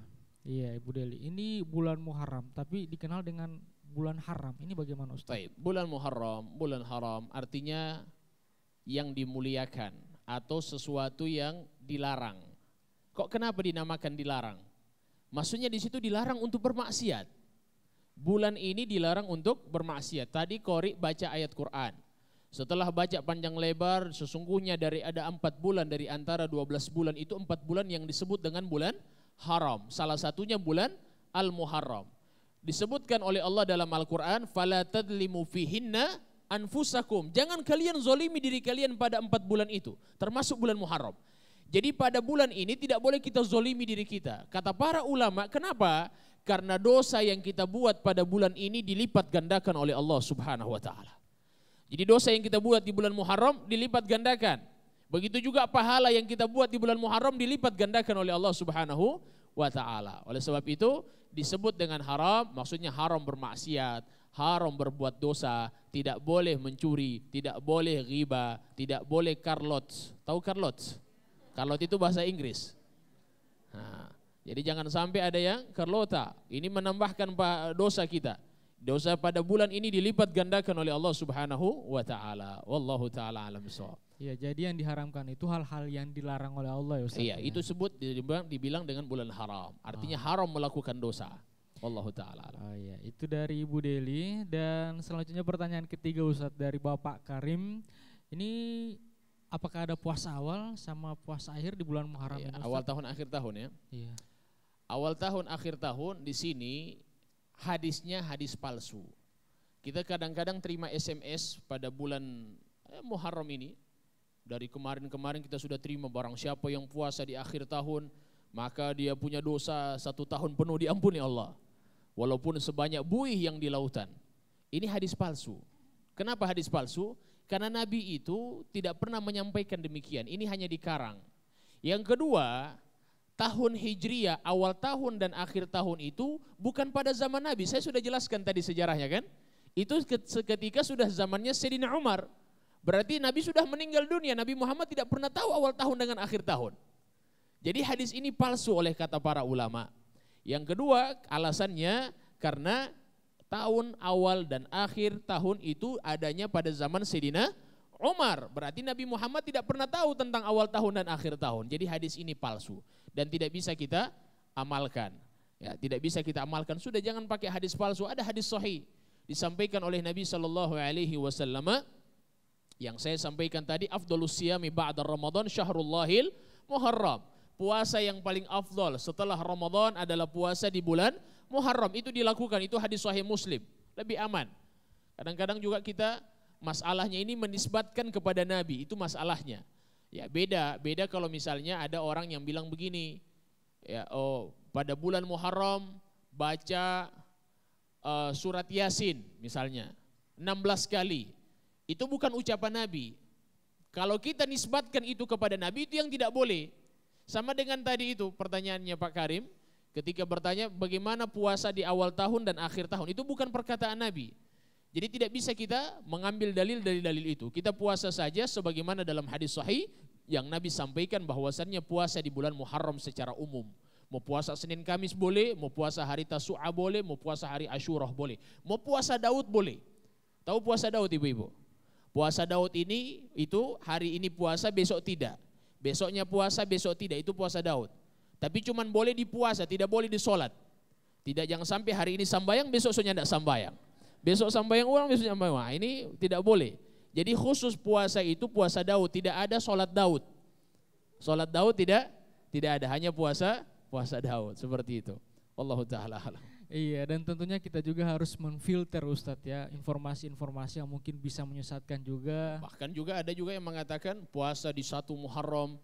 Iya, Ibu Deli. Ini bulan Muharram tapi dikenal dengan bulan haram. Ini bagaimana Ustaz? Baik, bulan Muharram, bulan haram artinya yang dimuliakan atau sesuatu yang dilarang. Kok kenapa dinamakan dilarang? Maksudnya di situ dilarang untuk bermaksiat. Bulan ini dilarang untuk bermaksiat. Tadi Qori baca ayat Quran. Setelah baca panjang lebar, sesungguhnya dari ada 4 bulan dari antara 12 bulan itu 4 bulan yang disebut dengan bulan haram. Salah satunya bulan Al-Muharram. Disebutkan oleh Allah dalam Al-Quran, fala tadlimu fihinna anfusakum. Jangan kalian zolimi diri kalian pada 4 bulan itu, termasuk bulan Muharram. Jadi pada bulan ini tidak boleh kita zolimi diri kita. Kata para ulama, kenapa? Karena dosa yang kita buat pada bulan ini dilipat gandakan oleh Allah Subhanahu wa ta'ala. Jadi dosa yang kita buat di bulan Muharram dilipat gandakan. Begitu juga pahala yang kita buat di bulan Muharram dilipat gandakan oleh Allah Subhanahu wa ta'ala. Oleh sebab itu disebut dengan haram, maksudnya haram bermaksiat, haram berbuat dosa, tidak boleh mencuri, tidak boleh riba, tidak boleh karlot. Tahu karlot? Karlot itu bahasa Inggris. Nah, jadi jangan sampai ada yang karlota. Ini menambahkan dosa kita. Dosa pada bulan ini dilipat gandakan oleh Allah Subhanahu wa ta'ala. Wallahu ta'ala alam bissawab. Iya, jadi yang diharamkan itu hal-hal yang dilarang oleh Allah ya Ustaz. Iya, itu sebut dibilang dengan bulan haram. Artinya haram melakukan dosa. Wallahu ta'ala alam. Oh iya, itu dari Ibu Deli. Dan selanjutnya pertanyaan ketiga Ustaz dari Bapak Karim. Ini apakah ada puasa awal sama puasa akhir di bulan Muharram? Iya, awal tahun akhir tahun ya. Iya. Awal tahun akhir tahun di sini hadisnya hadis palsu. Kita kadang-kadang terima SMS pada bulan Muharram ini. Dari kemarin-kemarin kita sudah terima barang siapa yang puasa di akhir tahun maka dia punya dosa 1 tahun penuh diampuni Allah. Walaupun sebanyak buih yang di lautan. Ini hadis palsu. Kenapa hadis palsu? Karena Nabi itu tidak pernah menyampaikan demikian, ini hanya dikarang. Yang kedua, tahun Hijriyah, awal tahun dan akhir tahun itu bukan pada zaman Nabi. Saya sudah jelaskan tadi sejarahnya kan. Itu ketika sudah zamannya Sayyidina Umar. Berarti Nabi sudah meninggal dunia, Nabi Muhammad tidak pernah tahu awal tahun dengan akhir tahun. Jadi hadis ini palsu oleh kata para ulama. Yang kedua alasannya karena tahun awal dan akhir tahun itu adanya pada zaman Sayyidina Umar. Berarti Nabi Muhammad tidak pernah tahu tentang awal tahun dan akhir tahun. Jadi hadis ini palsu dan tidak bisa kita amalkan. Ya, tidak bisa kita amalkan. Sudah jangan pakai hadis palsu. Ada hadis sahih disampaikan oleh Nabi SAW yang saya sampaikan tadi, afdhalus siyami ba'da Ramadan syahrullahil Muharram. Puasa yang paling afdal setelah Ramadan adalah puasa di bulan Muharram. Itu dilakukan, itu hadis sahih Muslim. Lebih aman. Kadang-kadang juga kita masalahnya ini menisbatkan kepada Nabi, itu masalahnya. Ya, beda kalau misalnya ada orang yang bilang begini, ya, oh pada bulan Muharram baca surat Yasin misalnya 16 kali. Itu bukan ucapan Nabi. Kalau kita nisbatkan itu kepada Nabi, itu yang tidak boleh. Sama dengan tadi itu pertanyaannya Pak Karim, ketika bertanya bagaimana puasa di awal tahun dan akhir tahun, itu bukan perkataan Nabi. Jadi tidak bisa kita mengambil dalil dari dalil itu. Kita puasa saja sebagaimana dalam hadis sahih yang Nabi sampaikan bahwasannya puasa di bulan Muharram secara umum. Mau puasa Senin Kamis boleh, mau puasa hari Tasu'a boleh, mau puasa hari Asyurah boleh. Mau puasa Daud boleh. Tahu puasa Daud ibu-ibu? Puasa Daud ini itu hari ini puasa besok tidak. Besoknya puasa besok tidak, itu puasa Daud. Tapi cuman boleh dipuasa, tidak boleh disolat. Tidak, jangan sampai hari ini sambayang, besoknya tidak sambayang. Besok sambayang ulang, besoknya sambayang. Wah, ini tidak boleh. Jadi khusus puasa itu puasa Daud, tidak ada solat Daud. Solat Daud tidak ada, hanya puasa Daud, seperti itu. Wallahu ta'ala alam. Iya, dan tentunya kita juga harus memfilter Ustadz ya, informasi-informasi yang mungkin bisa menyesatkan juga. Bahkan juga ada juga yang mengatakan puasa di 1 Muharram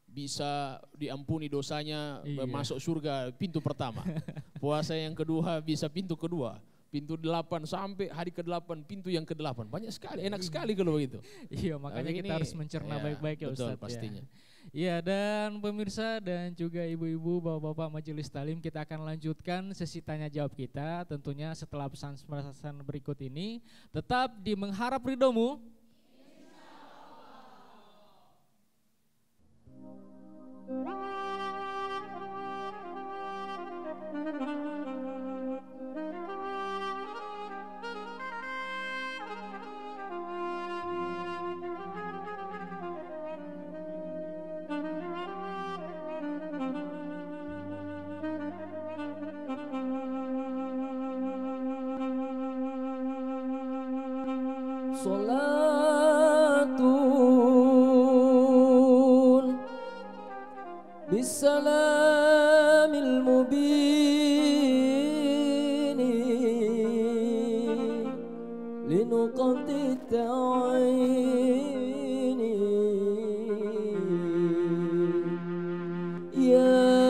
bisa diampuni dosanya, masuk surga pintu pertama. Puasa yang kedua bisa pintu kedua. Pintu 8 sampai hari ke-8, pintu yang ke-8. Banyak sekali, enak sekali kalau begitu. Iya, makanya kita harus mencerna baik-baik ya Ustadz. Betul, pastinya. Iya, dan pemirsa dan juga ibu-ibu, bapak-bapak majelis talim, kita akan lanjutkan sesi tanya jawab kita tentunya setelah pesan-pesan berikut ini. Tetap di Mengharap Ridhomu. Salatun bisalamil mubini linuqati ta'ini ya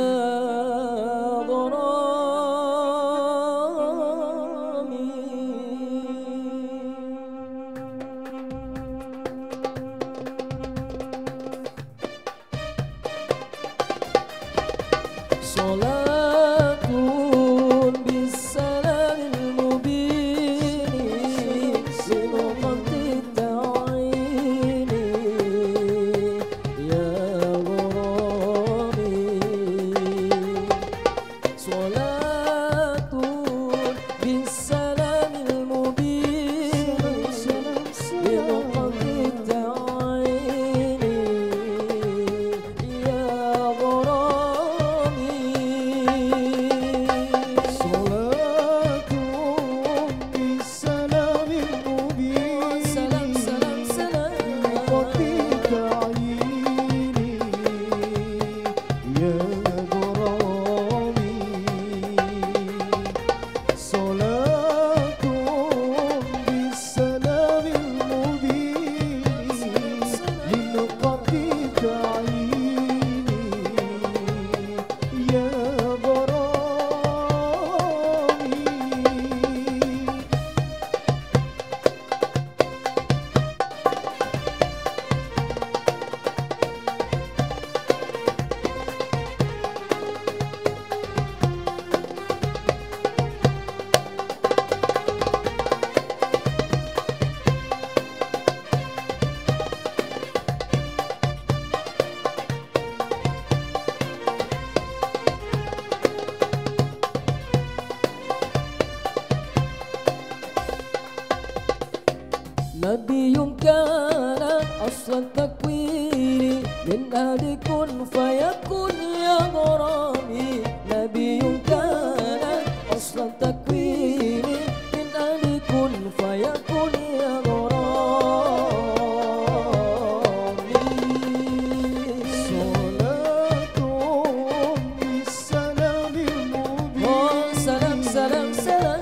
adi kun fayakun ya gharami nabiyun kana aslan takwini min adi kun fayakun ya gharami. Salam salam salam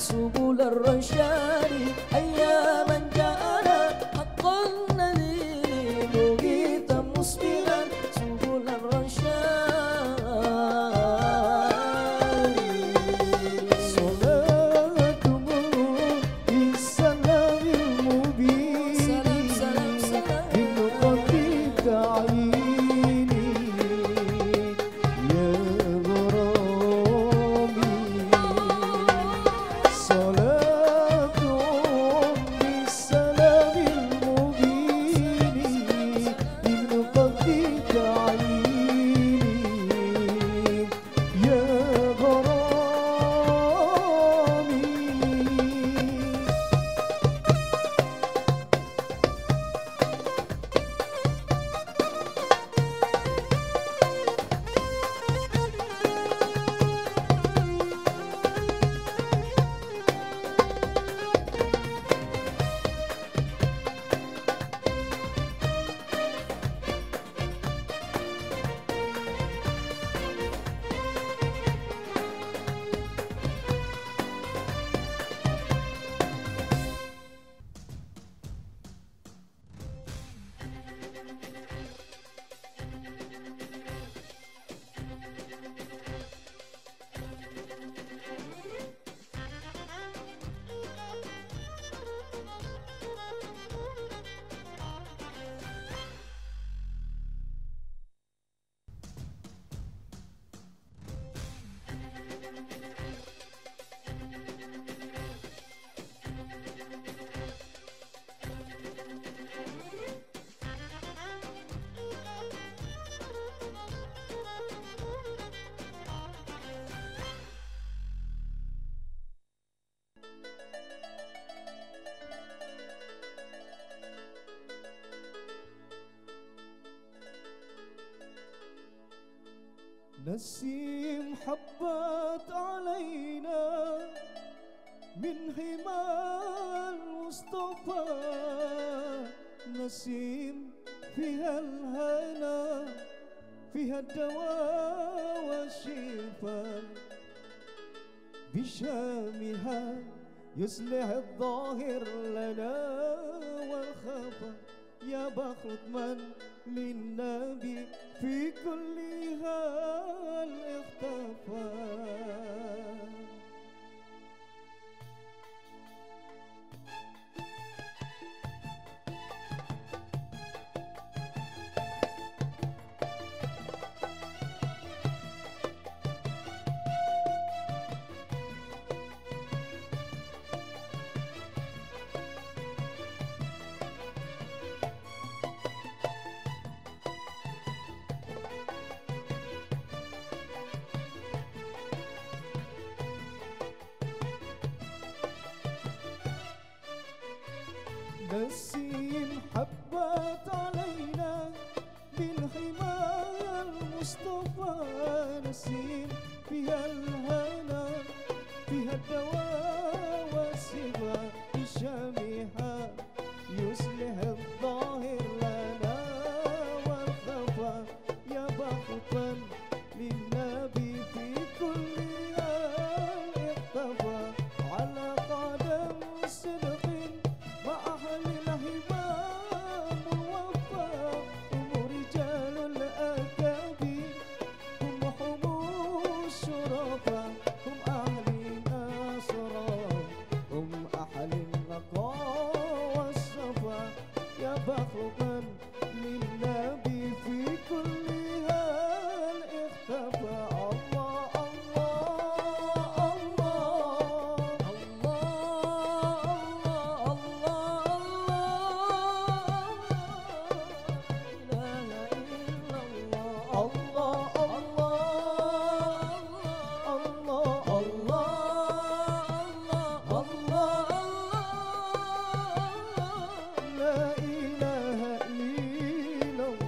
سبل الرشاد أياما جاءنا حقا الذي مغيثا مسبلا سبل الرشاد. صلاتكم بالسلام المبين سلام سلام سلام بالقدر تعيني يا غرامي. صلاة بالسلام المبين بالقدر تعيني يا غرامي. نسيم حبت علينا من حمى المصطفى، نسيم فيها الهنا فيها الدواء والشفاء، بشامها يصلح الظاهر لنا والخفا، يا بخت من للنبي في كل حال اختفى. نسيم حبت علينا بالحمى المصطفى، نسيم فيها الهنا فيها الدواء والشفاء، بشامها يصلح مخلوقا للنبي في كل هال اختفى الله الله لا إله إلا الله.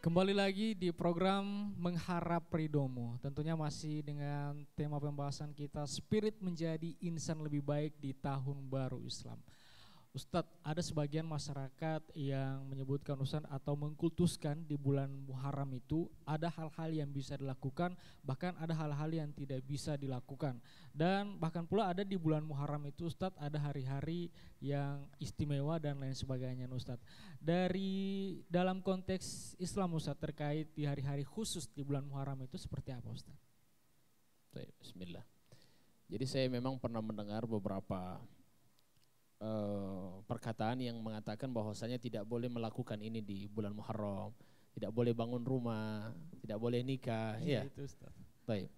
Kembali lagi di program Mengharap Ridhomu. Tentunya masih dengan tema pembahasan kita spirit menjadi insan lebih baik di tahun baru Islam. Ustadz, ada sebagian masyarakat yang menyebutkan Ustadz atau mengkultuskan di bulan Muharram itu ada hal-hal yang bisa dilakukan, bahkan ada hal-hal yang tidak bisa dilakukan. Dan bahkan pula ada di bulan Muharram itu Ustadz ada hari-hari yang istimewa dan lain sebagainya Ustadz. Dari dalam konteks Islam Ustadz terkait di hari-hari khusus di bulan Muharram itu seperti apa Ustadz? Baik, bismillah. Jadi saya memang pernah mendengar beberapa perkataan yang mengatakan bahwasanya tidak boleh melakukan ini di bulan Muharram, tidak boleh bangun rumah, tidak boleh nikah. Ya, itu Ustaz. Baik.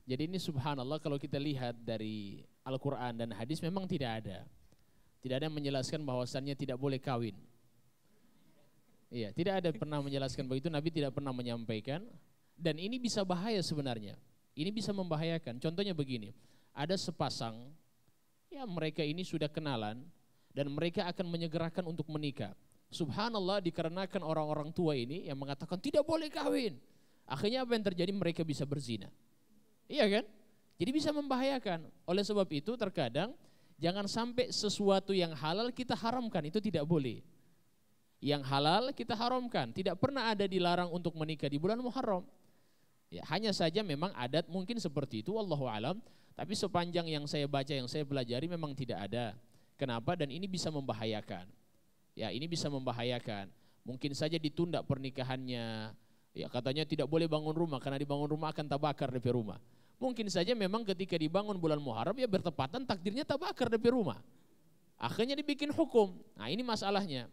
Jadi ini subhanallah kalau kita lihat dari Al-Quran dan hadis memang tidak ada yang menjelaskan bahwasannya tidak boleh kawin. Iya, tidak ada pernah menjelaskan begitu, Nabi tidak pernah menyampaikan. Dan ini bisa bahaya sebenarnya. Ini bisa membahayakan. Contohnya begini, ada sepasang ya mereka ini sudah kenalan dan mereka akan menyegerakan untuk menikah. Subhanallah dikarenakan orang-orang tua ini yang mengatakan tidak boleh kawin. Akhirnya apa yang terjadi? Mereka bisa berzina. Iya kan? Jadi bisa membahayakan. Oleh sebab itu terkadang jangan sampai sesuatu yang halal kita haramkan, itu tidak boleh. Yang halal kita haramkan, tidak pernah ada dilarang untuk menikah di bulan Muharram. Ya, hanya saja memang adat mungkin seperti itu, wallahu alam. Tapi sepanjang yang saya baca, yang saya pelajari memang tidak ada. Kenapa? Dan ini bisa membahayakan. Ya, ini bisa membahayakan. Mungkin saja ditunda pernikahannya. Ya, katanya tidak boleh bangun rumah karena dibangun rumah akan terbakar DP rumah. Mungkin saja memang ketika dibangun bulan Muharram ya bertepatan takdirnya terbakar DP rumah. Akhirnya dibikin hukum. Nah, ini masalahnya.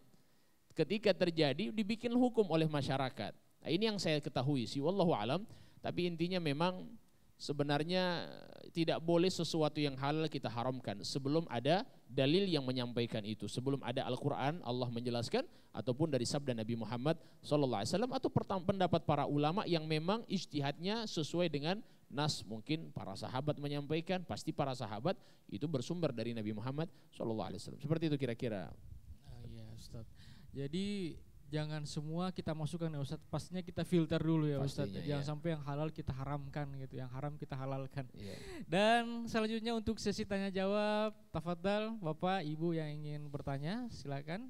Ketika terjadi dibikin hukum oleh masyarakat. Nah, ini yang saya ketahui sih, wallahu alam. Tapi intinya memang sebenarnya tidak boleh sesuatu yang halal kita haramkan sebelum ada dalil yang menyampaikan itu, sebelum ada Al-Quran Allah menjelaskan ataupun dari sabda Nabi Muhammad SAW atau pendapat para ulama yang memang ijtihadnya sesuai dengan nas. Mungkin para sahabat menyampaikan, pasti para sahabat itu bersumber dari Nabi Muhammad SAW. Seperti itu kira-kira. Iya Ustaz. Jadi jangan semua kita masukkan ya Ustadz, pastinya kita filter dulu ya Ustadz. Jangan sampai yang halal kita haramkan gitu, yang haram kita halalkan. Dan selanjutnya untuk sesi tanya jawab, tafadhal Bapak Ibu yang ingin bertanya silakan.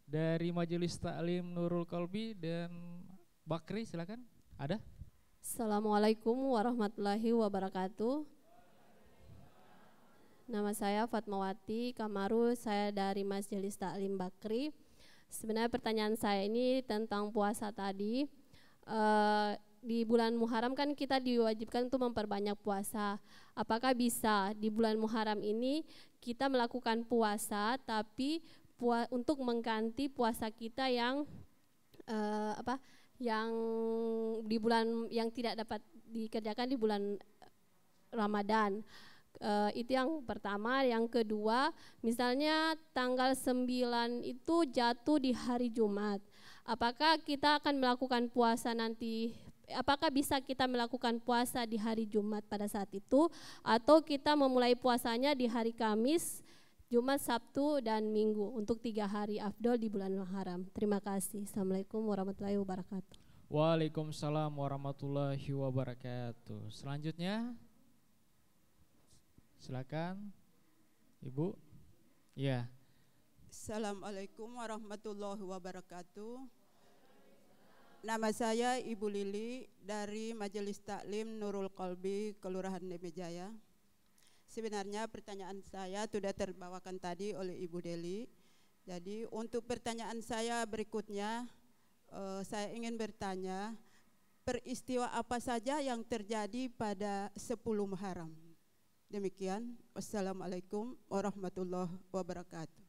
Dari Majelis Taklim Nurul Qalbi dan Bakri silakan. Ada? Assalamualaikum warahmatullahi wabarakatuh. Nama saya Fatmawati Kamaru, saya dari Majelis Taklim Bakri. Sebenarnya pertanyaan saya ini tentang puasa tadi. Di bulan Muharram kan kita diwajibkan untuk memperbanyak puasa. Apakah bisa di bulan Muharram ini kita melakukan puasa tapi untuk mengganti puasa kita yang yang di bulan yang tidak dapat dikerjakan di bulan Ramadan? Itu yang pertama. Yang kedua, misalnya tanggal 9 itu jatuh di hari Jumat. Apakah kita akan melakukan puasa nanti, apakah bisa kita melakukan puasa di hari Jumat pada saat itu, atau kita memulai puasanya di hari Kamis, Jumat, Sabtu, dan Minggu untuk 3 hari afdol di bulan Muharram? Terima kasih. Assalamualaikum warahmatullahi wabarakatuh. Waalaikumsalam warahmatullahi wabarakatuh. Selanjutnya silakan Ibu. Iya. Assalamualaikum warahmatullahi wabarakatuh. nama saya Ibu Lili dari Majelis Taklim Nurul Qalbi, Kelurahan Demejaya. Sebenarnya pertanyaan saya sudah terbawakan tadi oleh Ibu Deli. Jadi untuk pertanyaan saya berikutnya, saya ingin bertanya, peristiwa apa saja yang terjadi pada 10 Muharram? Demikian, wassalamualaikum warahmatullahi wabarakatuh.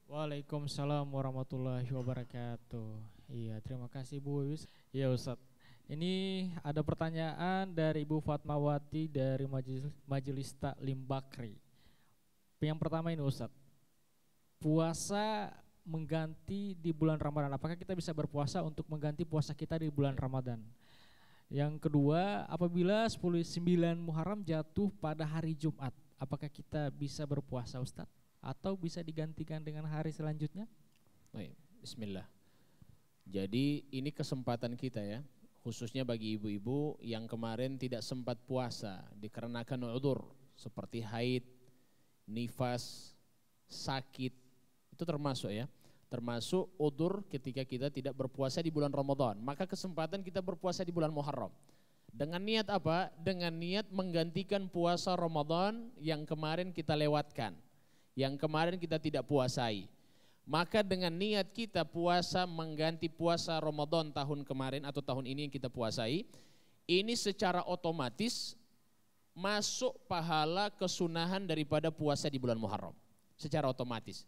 Waalaikumsalam warahmatullahi wabarakatuh. Iya, terima kasih Bu Wiwis. Iya Ustadz, ini ada pertanyaan dari Ibu Fatmawati dari Majelis Taklim Bakri. Yang pertama ini Ustadz, puasa mengganti di bulan Ramadan, apakah kita bisa berpuasa untuk mengganti puasa kita di bulan Ramadan? Yang kedua, apabila 9 Muharram jatuh pada hari Jumat, apakah kita bisa berpuasa Ustadz? Atau bisa digantikan dengan hari selanjutnya? Baik, bismillah. Jadi ini kesempatan kita ya, khususnya bagi ibu-ibu yang kemarin tidak sempat puasa dikarenakan udzur seperti haid, nifas, sakit, itu termasuk ya. Termasuk udzur ketika kita tidak berpuasa di bulan Ramadan. Maka kesempatan kita berpuasa di bulan Muharram. Dengan niat apa? Dengan niat menggantikan puasa Ramadan yang kemarin kita lewatkan, yang kemarin kita tidak puasai. Maka dengan niat kita puasa mengganti puasa Ramadan tahun kemarin atau tahun ini yang kita puasai, ini secara otomatis masuk pahala kesunahan daripada puasa di bulan Muharram. Secara otomatis.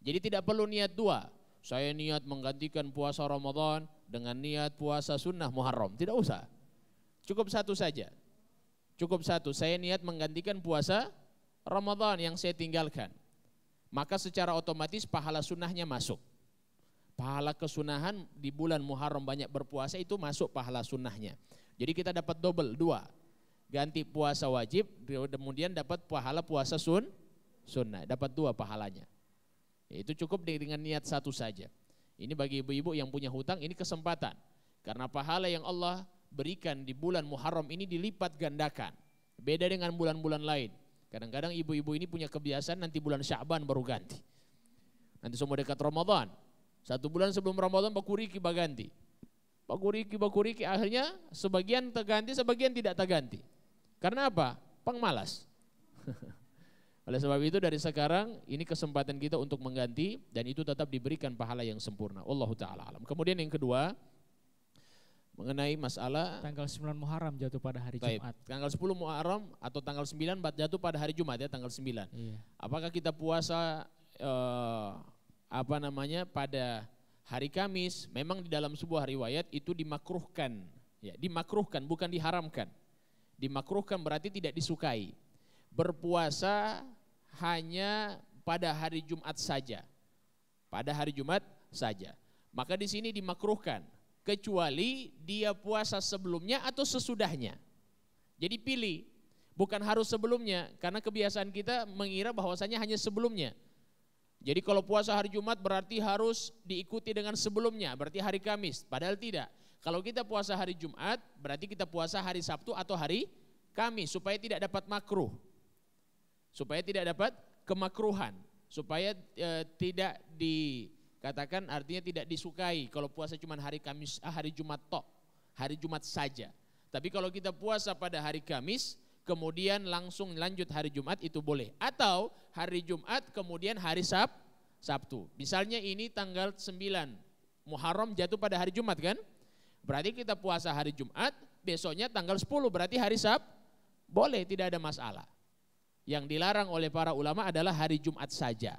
Jadi tidak perlu niat dua. Saya niat menggantikan puasa Ramadan dengan niat puasa sunnah Muharram. Tidak usah. Cukup satu saja. Cukup satu. Saya niat menggantikan puasa Ramadan yang saya tinggalkan. Maka secara otomatis pahala sunnahnya masuk. Pahala kesunahan di bulan Muharram banyak berpuasa itu masuk pahala sunnahnya. Jadi kita dapat double, 2. Ganti puasa wajib, kemudian dapat pahala puasa sunnah. Dapat 2 pahalanya. Itu cukup dengan niat satu saja. Ini bagi ibu-ibu yang punya hutang, ini kesempatan. Karena pahala yang Allah berikan di bulan Muharram ini dilipat gandakan. Beda dengan bulan-bulan lain. Kadang-kadang ibu-ibu ini punya kebiasaan nanti bulan Sya'ban baru ganti. Nanti semua dekat Ramadan. 1 bulan sebelum Ramadan bakuriki baganti. Bakuriki akhirnya sebagian terganti, sebagian tidak terganti. Karena apa? Pengmalas. Oleh sebab itu dari sekarang ini kesempatan kita untuk mengganti dan itu tetap diberikan pahala yang sempurna. Wallahu ta'ala alam. Kemudian yang kedua mengenai masalah tanggal 9 Muharram jatuh pada hari Jumat. Tanggal 10 Muharram atau tanggal 9 jatuh pada hari Jumat ya, tanggal 9. Iya. Apakah kita puasa pada hari Kamis? Memang di dalam sebuah riwayat itu dimakruhkan. Ya, dimakruhkan bukan diharamkan. Dimakruhkan berarti tidak disukai. Berpuasa hanya pada hari Jumat saja. Pada hari Jumat saja. Maka di sini dimakruhkan. Kecuali dia puasa sebelumnya atau sesudahnya. Jadi pilih, bukan harus sebelumnya, karena kebiasaan kita mengira bahwasanya hanya sebelumnya. Jadi kalau puasa hari Jumat berarti harus diikuti dengan sebelumnya, berarti hari Kamis, padahal tidak. Kalau kita puasa hari Jumat, berarti kita puasa hari Sabtu atau hari Kamis, supaya tidak dapat makruh. Supaya tidak dapat kemakruhan, supaya tidak katakan artinya tidak disukai kalau puasa cuma hari Kamis, hari Jumat tok, hari Jumat saja. Tapi kalau kita puasa pada hari Kamis, kemudian langsung lanjut hari Jumat itu boleh. Atau hari Jumat kemudian hari Sabtu. Misalnya ini tanggal 9 Muharram jatuh pada hari Jumat kan? Berarti kita puasa hari Jumat, besoknya tanggal 10 berarti hari Sabtu. Boleh, tidak ada masalah. Yang dilarang oleh para ulama adalah hari Jumat saja.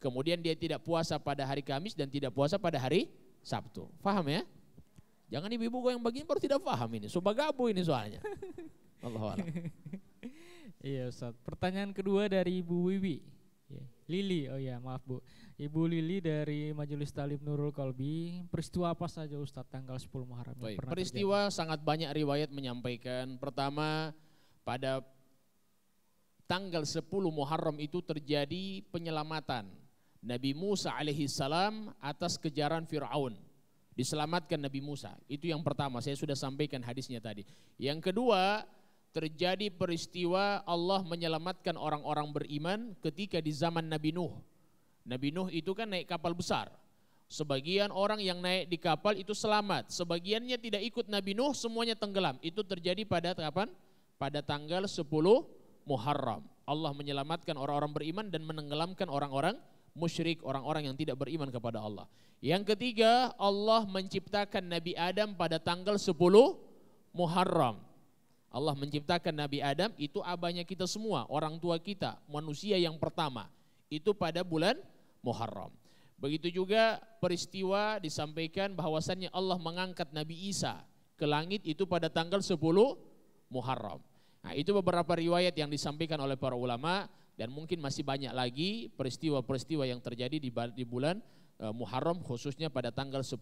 Kemudian dia tidak puasa pada hari Kamis dan tidak puasa pada hari Sabtu. Faham ya? Jangan ibu-ibu yang begini baru tidak paham ini. Subagabu ini soalnya. Allahu a'lam. Iya Ustaz. Pertanyaan kedua dari Ibu Wiwi. Lili, oh ya maaf Bu. Ibu Lili dari Majelis Taklim Nurul Qalbi. Peristiwa apa saja Ustaz tanggal 10 Muharram? Peristiwa sangat banyak riwayat menyampaikan. Pertama pada tanggal 10 Muharram itu terjadi penyelamatan Nabi Musa alaihi salam atas kejaran Fir'aun. Diselamatkan Nabi Musa. Itu yang pertama, saya sudah sampaikan hadisnya tadi. Yang kedua, terjadi peristiwa Allah menyelamatkan orang-orang beriman ketika di zaman Nabi Nuh. Nabi Nuh itu kan naik kapal besar. Sebagian orang yang naik di kapal itu selamat, sebagiannya tidak ikut Nabi Nuh, semuanya tenggelam. Itu terjadi pada kapan? Pada tanggal 10 Muharram. Allah menyelamatkan orang-orang beriman dan menenggelamkan orang-orang musyrik, orang-orang yang tidak beriman kepada Allah. Yang ketiga, Allah menciptakan Nabi Adam pada tanggal 10 Muharram. Allah menciptakan Nabi Adam, itu abahnya kita semua, orang tua kita, manusia yang pertama. Itu pada bulan Muharram. Begitu juga peristiwa disampaikan bahwasannya Allah mengangkat Nabi Isa ke langit itu pada tanggal 10 Muharram. Nah, itu beberapa riwayat yang disampaikan oleh para ulama dan mungkin masih banyak lagi peristiwa-peristiwa yang terjadi di bulan Muharram, khususnya pada tanggal 10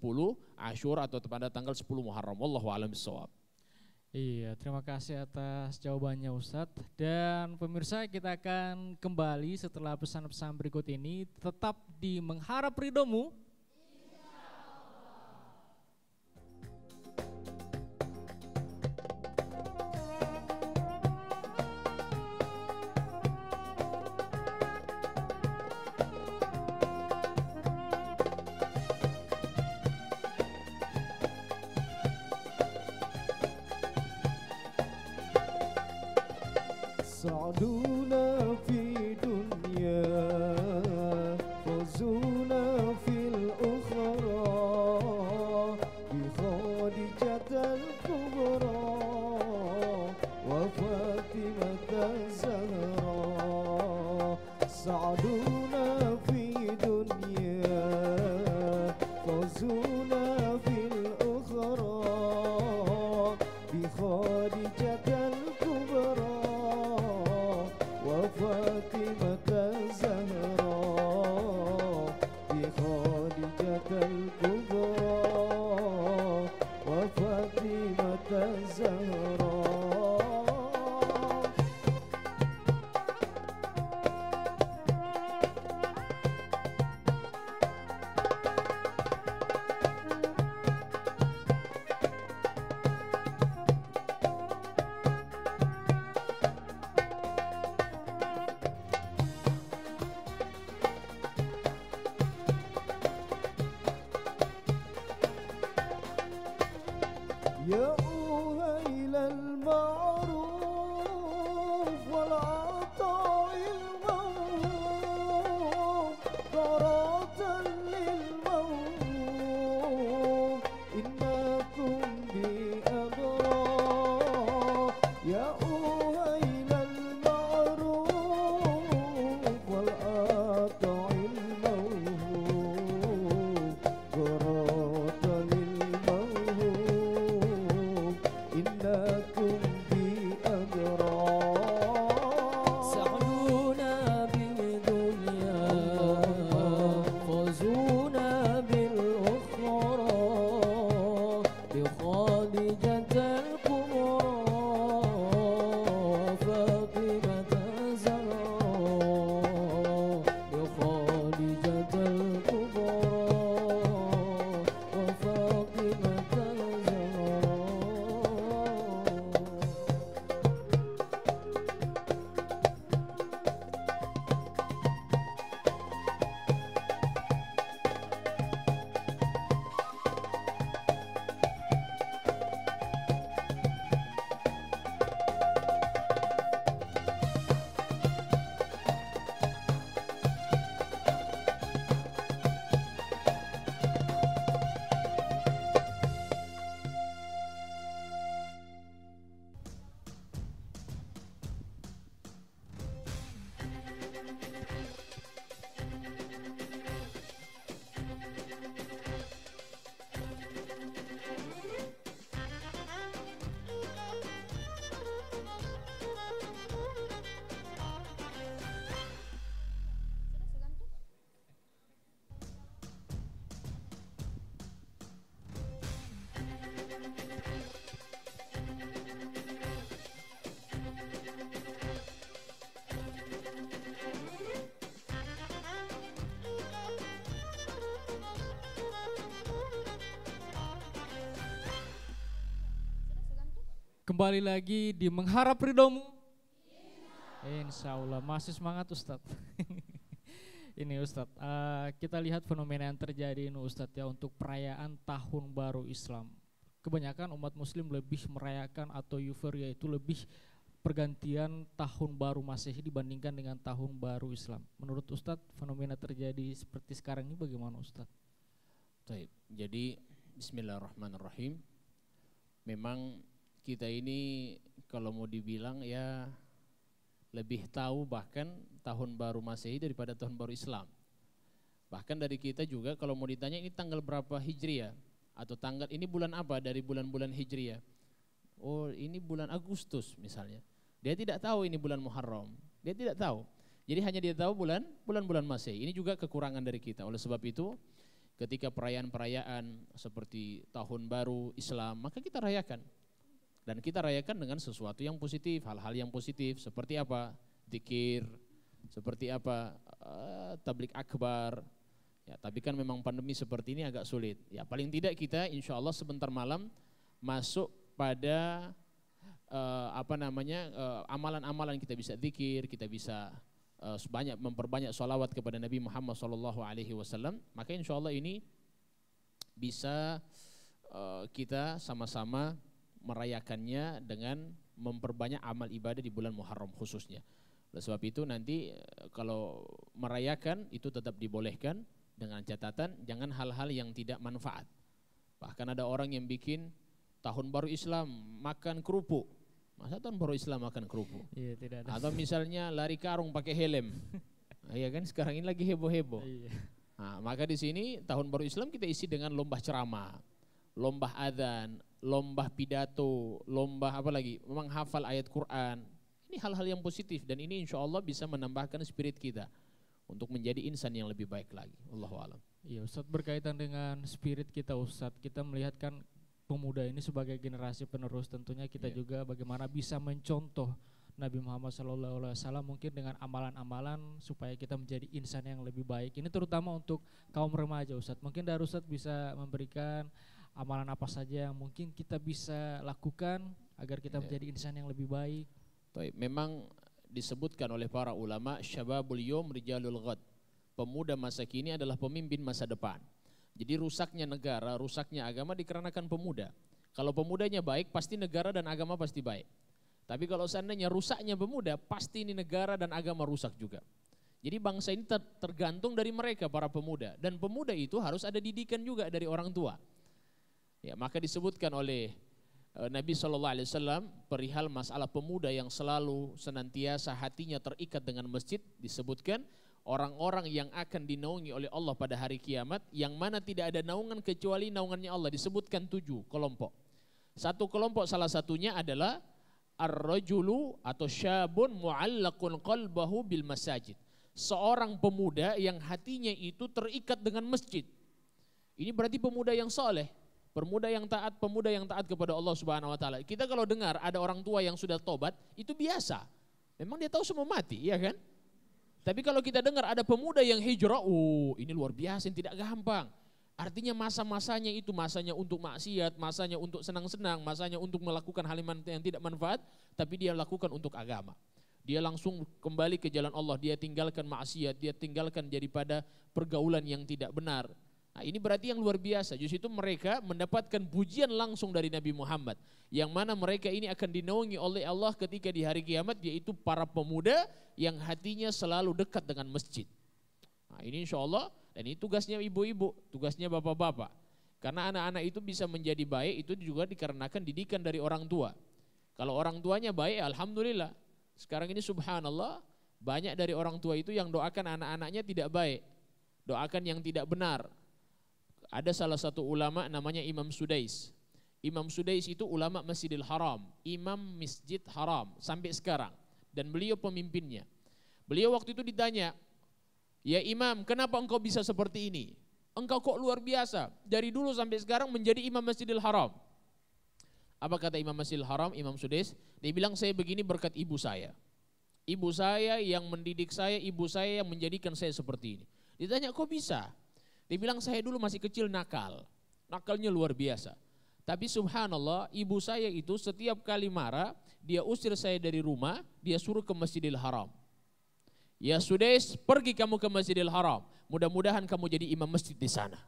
Asyura atau pada tanggal 10 Muharram. Wallahu a'lam bishawab. Iya, terima kasih atas jawabannya Ustadz. Dan pemirsa, kita akan kembali setelah pesan-pesan berikut ini. Tetap di Mengharap Ridhomu. سعدونا في دنيا فوزونا في الأخرى بخادجة الكبرى وفاطمة الزهراء. سعدونا في دنيا فوزونا في الأخرى بخادجة الكبرى وفاطمة الزهراء بخادجة الكبرى وفاطمة الزهراء. يا أهيل المعروف والعطاء الموهوب ضراة للموهوب إنكم بأبرار. يا أهيل المعروف والعطاء الموهوب ضراة للموهوب إنكم بأبرار. سعدونا بالدنيا فوزونا بالأخرى بخادجة الكبرى فاطمة الزهراء بخادجة الكبرى وفاطمة الزهراء. Kembali lagi di Mengharap Ridhomu. Insya Allah, masih semangat Ustadz. Ini Ustadz, kita lihat fenomena yang terjadi ini Ustadz ya untuk perayaan Tahun Baru Islam. Kebanyakan umat muslim lebih merayakan atau euforia itu lebih pergantian Tahun Baru Masehi dibandingkan dengan Tahun Baru Islam. Menurut Ustadz, fenomena terjadi seperti sekarang ini bagaimana Ustadz? Baik, jadi bismillahirrahmanirrahim. Memang kita ini kalau mau dibilang ya lebih tahu bahkan Tahun Baru Masehi daripada Tahun Baru Islam. Bahkan dari kita juga kalau mau ditanya ini tanggal berapa Hijriah atau tanggal ini bulan apa dari bulan-bulan Hijriah. Oh ini bulan Agustus misalnya. Dia tidak tahu ini bulan Muharram. Dia tidak tahu. Jadi hanya dia tahu bulan-bulan Masehi. Ini juga kekurangan dari kita. Oleh sebab itu ketika perayaan-perayaan seperti Tahun Baru Islam maka kita rayakan. Dan kita rayakan dengan sesuatu yang positif, hal-hal yang positif seperti apa? Zikir, seperti apa? Tablik akbar. Ya, tapi kan memang pandemi seperti ini agak sulit. Ya, paling tidak kita insya Allah sebentar malam masuk pada amalan-amalan kita bisa zikir, kita bisa memperbanyak sholawat kepada Nabi Muhammad SAW. Maka insya Allah ini bisa kita sama-sama merayakannya dengan memperbanyak amal ibadah di bulan Muharram khususnya. Oleh sebab itu nanti kalau merayakan itu tetap dibolehkan dengan catatan jangan hal-hal yang tidak manfaat. Bahkan ada orang yang bikin Tahun Baru Islam makan kerupuk. Masa Tahun Baru Islam makan kerupuk? Iya, tidak ada. Atau misalnya lari karung pakai helm. Iya kan sekarang ini lagi heboh-heboh. Iya. Nah, maka di sini Tahun Baru Islam kita isi dengan lomba ceramah, lomba adzan, lomba pidato, lomba apa lagi, menghafal ayat Quran. Ini hal-hal yang positif dan ini insya Allah bisa menambahkan spirit kita untuk menjadi insan yang lebih baik lagi. Allahu a'lam. Iya Ustadz, berkaitan dengan spirit kita Ustadz, kita melihatkan pemuda ini sebagai generasi penerus, tentunya kita juga bagaimana bisa mencontoh Nabi Muhammad SAW mungkin dengan amalan-amalan supaya kita menjadi insan yang lebih baik. Ini terutama untuk kaum remaja Ustadz. Mungkin dari Ustadz bisa memberikan amalan apa saja yang mungkin kita bisa lakukan agar kita menjadi insan yang lebih baik. Baik, memang disebutkan oleh para ulama syababul yawm rijalul ghad. Pemuda masa kini adalah pemimpin masa depan. Jadi rusaknya negara, rusaknya agama dikarenakan pemuda. Kalau pemudanya baik, pasti negara dan agama pasti baik. Tapi kalau seandainya rusaknya pemuda, pasti ini negara dan agama rusak juga. Jadi bangsa ini tergantung dari mereka para pemuda. Dan pemuda itu harus ada didikan juga dari orang tua. Ya, maka disebutkan oleh Nabi SAW perihal masalah pemuda yang selalu senantiasa hatinya terikat dengan masjid, disebutkan orang-orang yang akan dinaungi oleh Allah pada hari kiamat, yang mana tidak ada naungan kecuali naungannya Allah. Disebutkan 7 kelompok. Satu kelompok salah satunya adalah ar-rajulu atau syabun mu'allaqun qalbahu bil masajid. Seorang pemuda yang hatinya itu terikat dengan masjid. Ini berarti pemuda yang soleh. Pemuda yang taat kepada Allah Subhanahu wa taala. Kita kalau dengar ada orang tua yang sudah tobat, itu biasa. Memang dia tahu semua mati, iya kan? Tapi kalau kita dengar ada pemuda yang hijrah, ini luar biasa, yang tidak gampang. Artinya masa-masanya itu masanya untuk maksiat, masanya untuk senang-senang, masanya untuk melakukan hal yang tidak manfaat, tapi dia lakukan untuk agama. Dia langsung kembali ke jalan Allah, dia tinggalkan maksiat, dia tinggalkan daripada pergaulan yang tidak benar. Nah, ini berarti yang luar biasa. Justru itu mereka mendapatkan pujian langsung dari Nabi Muhammad. Yang mana mereka ini akan dinaungi oleh Allah ketika di hari kiamat, yaitu para pemuda yang hatinya selalu dekat dengan masjid. Nah, ini insya Allah, dan ini tugasnya ibu-ibu, tugasnya bapak-bapak. Karena anak-anak itu bisa menjadi baik, itu juga dikarenakan didikan dari orang tua. Kalau orang tuanya baik, alhamdulillah. Sekarang ini subhanallah, banyak dari orang tua itu yang doakan anak-anaknya tidak baik. Doakan yang tidak benar. Ada salah satu ulama namanya Imam Sudais. Imam Sudais itu ulama Masjidil Haram, Imam Masjid Haram sampai sekarang. Dan beliau pemimpinnya. Beliau waktu itu ditanya, ya Imam, kenapa engkau bisa seperti ini? Engkau kok luar biasa, dari dulu sampai sekarang menjadi Imam Masjidil Haram. Apa kata Imam Masjidil Haram, Imam Sudais? Dia bilang, saya begini berkat ibu saya. Ibu saya yang mendidik saya, ibu saya yang menjadikan saya seperti ini. Ditanya, kok bisa? Dia bilang, saya dulu masih kecil nakal. Nakalnya luar biasa. Tapi subhanallah, ibu saya itu setiap kali marah, dia usir saya dari rumah, dia suruh ke Masjidil Haram. Ya Sudais, pergi kamu ke Masjidil Haram. Mudah-mudahan kamu jadi imam masjid di sana.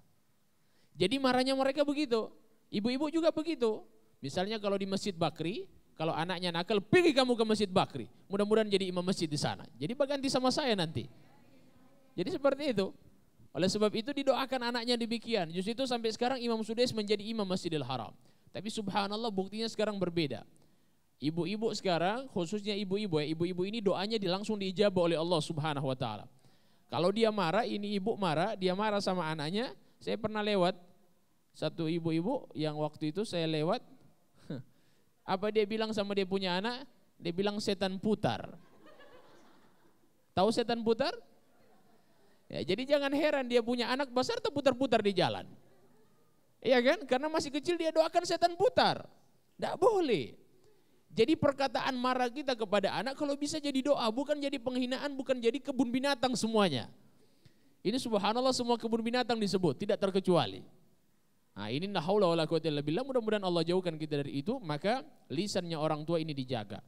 Jadi marahnya mereka begitu. Ibu-ibu juga begitu. Misalnya kalau di Masjid Bakri, kalau anaknya nakal, pergi kamu ke Masjid Bakri. Mudah-mudahan jadi imam masjid di sana. Jadi berganti sama saya nanti. Jadi seperti itu. Oleh sebab itu didoakan anaknya demikian. Justru itu sampai sekarang Imam Sudais menjadi imam Masjidil Haram. Tapi subhanallah buktinya sekarang berbeda. Ibu-ibu sekarang, khususnya ibu-ibu ya, ibu-ibu ini doanya langsung diijabah oleh Allah Subhanahu wa taala. Kalau dia marah, ini ibu marah, dia marah sama anaknya. Saya pernah lewat satu ibu-ibu yang waktu itu saya lewat, apa dia bilang sama dia punya anak? Dia bilang setan putar. Tahu setan putar? Ya, jadi jangan heran dia punya anak besar terputar-putar di jalan. Iya kan? Karena masih kecil dia doakan setan putar. Tidak boleh. Jadi perkataan marah kita kepada anak kalau bisa jadi doa, bukan jadi penghinaan, bukan jadi kebun binatang semuanya. Ini subhanallah semua kebun binatang disebut, tidak terkecuali. Nah ini la haula wala quwwata illa billah, mudah-mudahan Allah jauhkan kita dari itu, maka lisannya orang tua ini dijaga.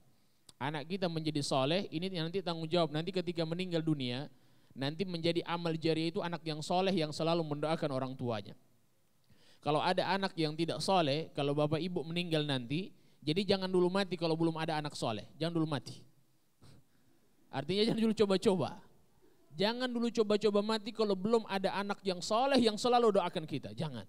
Anak kita menjadi soleh, ini nanti tanggung jawab, nanti ketika meninggal dunia, nanti menjadi amal jariah itu anak yang soleh yang selalu mendoakan orang tuanya. Kalau ada anak yang tidak soleh, kalau bapak ibu meninggal nanti, jadi jangan dulu mati kalau belum ada anak soleh, jangan dulu mati. Artinya jangan dulu coba-coba. Jangan dulu coba-coba mati kalau belum ada anak yang soleh yang selalu doakan kita, jangan.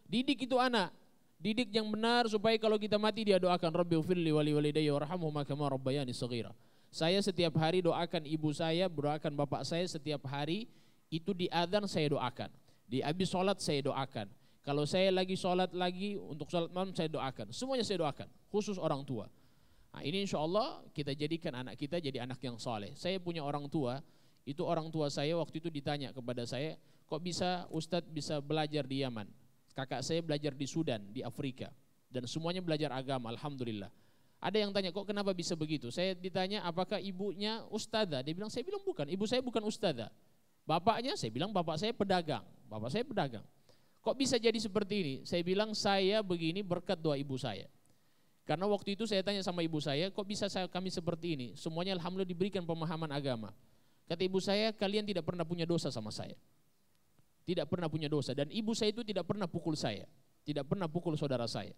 Didik itu anak, didik yang benar supaya kalau kita mati dia doakan Rabbighfirli wa li walidayya warhamhuma kama rabbayani shaghira. Saya setiap hari doakan ibu saya, doakan bapak saya setiap hari, itu di adzan saya doakan. Di habis sholat saya doakan. Kalau saya lagi sholat lagi, untuk sholat malam saya doakan. Semuanya saya doakan, khusus orang tua. Nah ini insya Allah kita jadikan anak kita jadi anak yang soleh. Saya punya orang tua, itu orang tua saya waktu itu ditanya kepada saya, kok bisa Ustadz bisa belajar di Yaman? Kakak saya belajar di Sudan, di Afrika. Dan semuanya belajar agama, alhamdulillah. Ada yang tanya, kok kenapa bisa begitu? Saya ditanya, apakah ibunya ustadzah? Dia bilang, saya bilang bukan, ibu saya bukan ustadzah. Bapaknya, saya bilang bapak saya pedagang. Bapak saya pedagang. Kok bisa jadi seperti ini? Saya bilang saya begini berkat doa ibu saya. Karena waktu itu saya tanya sama ibu saya, kok bisa kami seperti ini? Semuanya alhamdulillah diberikan pemahaman agama. Kata ibu saya, kalian tidak pernah punya dosa sama saya. Tidak pernah punya dosa. Dan ibu saya itu tidak pernah pukul saya. Tidak pernah pukul saudara saya.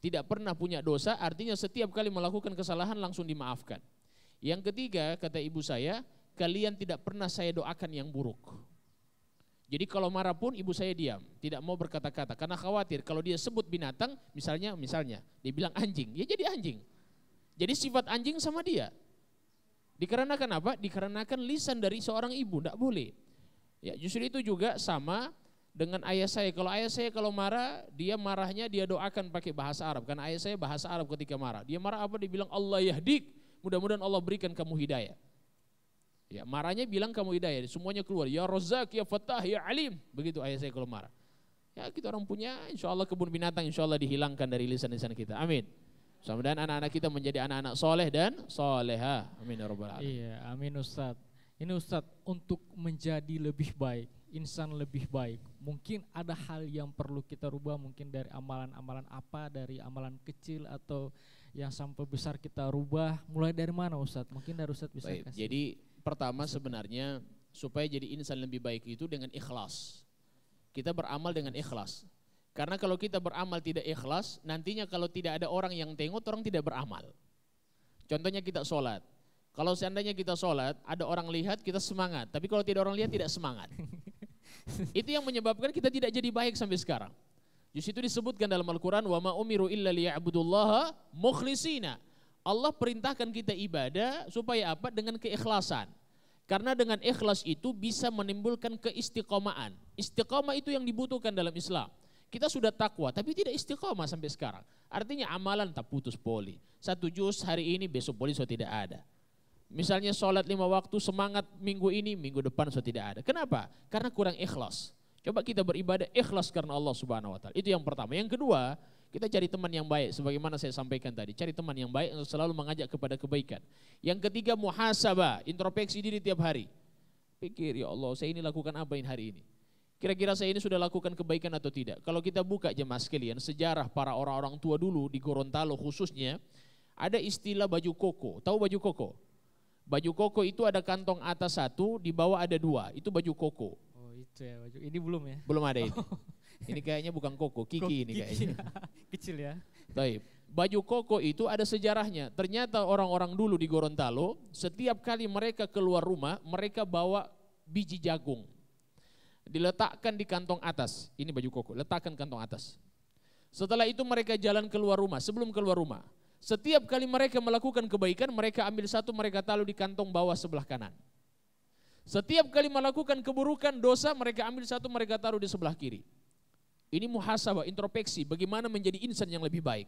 Tidak pernah punya dosa, artinya setiap kali melakukan kesalahan langsung dimaafkan. Yang ketiga, kata ibu saya, kalian tidak pernah saya doakan yang buruk. Jadi kalau marah pun ibu saya diam, tidak mau berkata-kata karena khawatir kalau dia sebut binatang, misalnya dia bilang anjing, ya jadi anjing. Jadi sifat anjing sama dia. Dikarenakan apa? Dikarenakan lisan dari seorang ibu, tidak boleh. Ya justru itu juga sama dengan ayah saya. Kalau ayah saya kalau marah, dia marahnya dia doakan pakai bahasa Arab. Karena ayah saya bahasa Arab ketika marah. Dia marah apa? Dia bilang Allah yahdik, mudah-mudahan Allah berikan kamu hidayah. Ya marahnya bilang kamu hidayah, semuanya keluar. Ya Razak, ya Fattah, ya Alim. Begitu ayah saya kalau marah. Ya kita orang punya, insya Allah kebun binatang insya Allah dihilangkan dari lisan-lisan kita. Amin. Mudah-mudahan anak-anak kita menjadi anak-anak soleh dan soleha. Amin ya Rabbal Alamin. Iya, amin Ustadz. Ini Ustadz untuk menjadi lebih baik, insan lebih baik. Mungkin ada hal yang perlu kita rubah, mungkin dari amalan-amalan apa, dari amalan kecil atau yang sampai besar kita rubah. Mulai dari mana Ustadz? Mungkin dari Ustadz bisa baik, kasih. jadi pertama sebenarnya supaya jadi insan lebih baik itu dengan ikhlas. Kita beramal dengan ikhlas. Karena kalau kita beramal tidak ikhlas, nantinya kalau tidak ada orang yang tengok, orang tidak beramal. Contohnya kita sholat. Kalau seandainya kita sholat, ada orang lihat kita semangat. Tapi kalau tidak orang lihat tidak semangat. Itu yang menyebabkan kita tidak jadi baik sampai sekarang. Justru itu disebutkan dalam Al-Quran, wa ma umiru illa liya'budullaha mukhlisina. Allah perintahkan kita ibadah supaya apa? Dengan keikhlasan. Karena dengan ikhlas itu bisa menimbulkan keistiqomahan. Istiqomah itu yang dibutuhkan dalam Islam. Kita sudah takwa tapi tidak istiqomah sampai sekarang. Artinya amalan tak putus poli. 1 juz hari ini, besok poli sudah tidak ada. Misalnya sholat 5 waktu, semangat minggu ini, minggu depan sudah tidak ada. Kenapa? Karena kurang ikhlas. Coba kita beribadah ikhlas karena Allah Subhanahu wa taala. Itu yang pertama. Yang kedua, kita cari teman yang baik sebagaimana saya sampaikan tadi. Cari teman yang baik yang selalu mengajak kepada kebaikan. Yang ketiga, muhasabah, introspeksi diri tiap hari. Pikir, ya Allah, saya ini lakukan apa ini hari ini? Kira-kira saya ini sudah lakukan kebaikan atau tidak? Kalau kita buka jemaah sekalian, sejarah para orang-orang tua dulu di Gorontalo khususnya, ada istilah baju koko. Tahu baju koko? Baju koko itu ada kantong atas satu, di bawah ada dua, itu baju koko. Oh itu ya baju, ini belum ya? Belum ada ini. Ini kayaknya bukan koko, kiki ini kayaknya. Kecil ya. Baik. Baju koko itu ada sejarahnya. Ternyata orang-orang dulu di Gorontalo, setiap kali mereka keluar rumah, mereka bawa biji jagung. Diletakkan di kantong atas. Ini baju koko, letakkan kantong atas. Setelah itu mereka jalan keluar rumah, sebelum keluar rumah. Setiap kali mereka melakukan kebaikan, mereka ambil satu, mereka taruh di kantong bawah sebelah kanan. Setiap kali melakukan keburukan, dosa, mereka ambil satu, mereka taruh di sebelah kiri. Ini muhasabah, introspeksi, bagaimana menjadi insan yang lebih baik.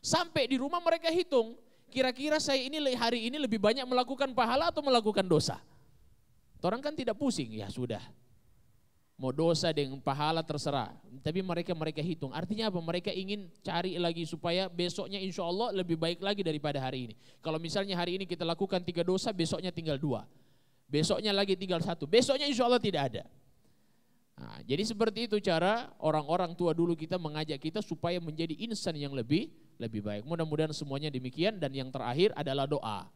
Sampai di rumah mereka hitung, kira-kira saya ini hari ini lebih banyak melakukan pahala atau melakukan dosa. Orang kan tidak pusing, ya sudah. Mau dosa dengan pahala terserah. Tapi mereka hitung. Artinya apa? Mereka ingin cari lagi supaya besoknya insya Allah lebih baik lagi daripada hari ini. Kalau misalnya hari ini kita lakukan 3 dosa, besoknya tinggal 2. Besoknya lagi tinggal 1. Besoknya insya Allah tidak ada. Nah, jadi seperti itu cara orang-orang tua dulu kita mengajak kita supaya menjadi insan yang lebih baik. Mudah-mudahan semuanya demikian, dan yang terakhir adalah doa.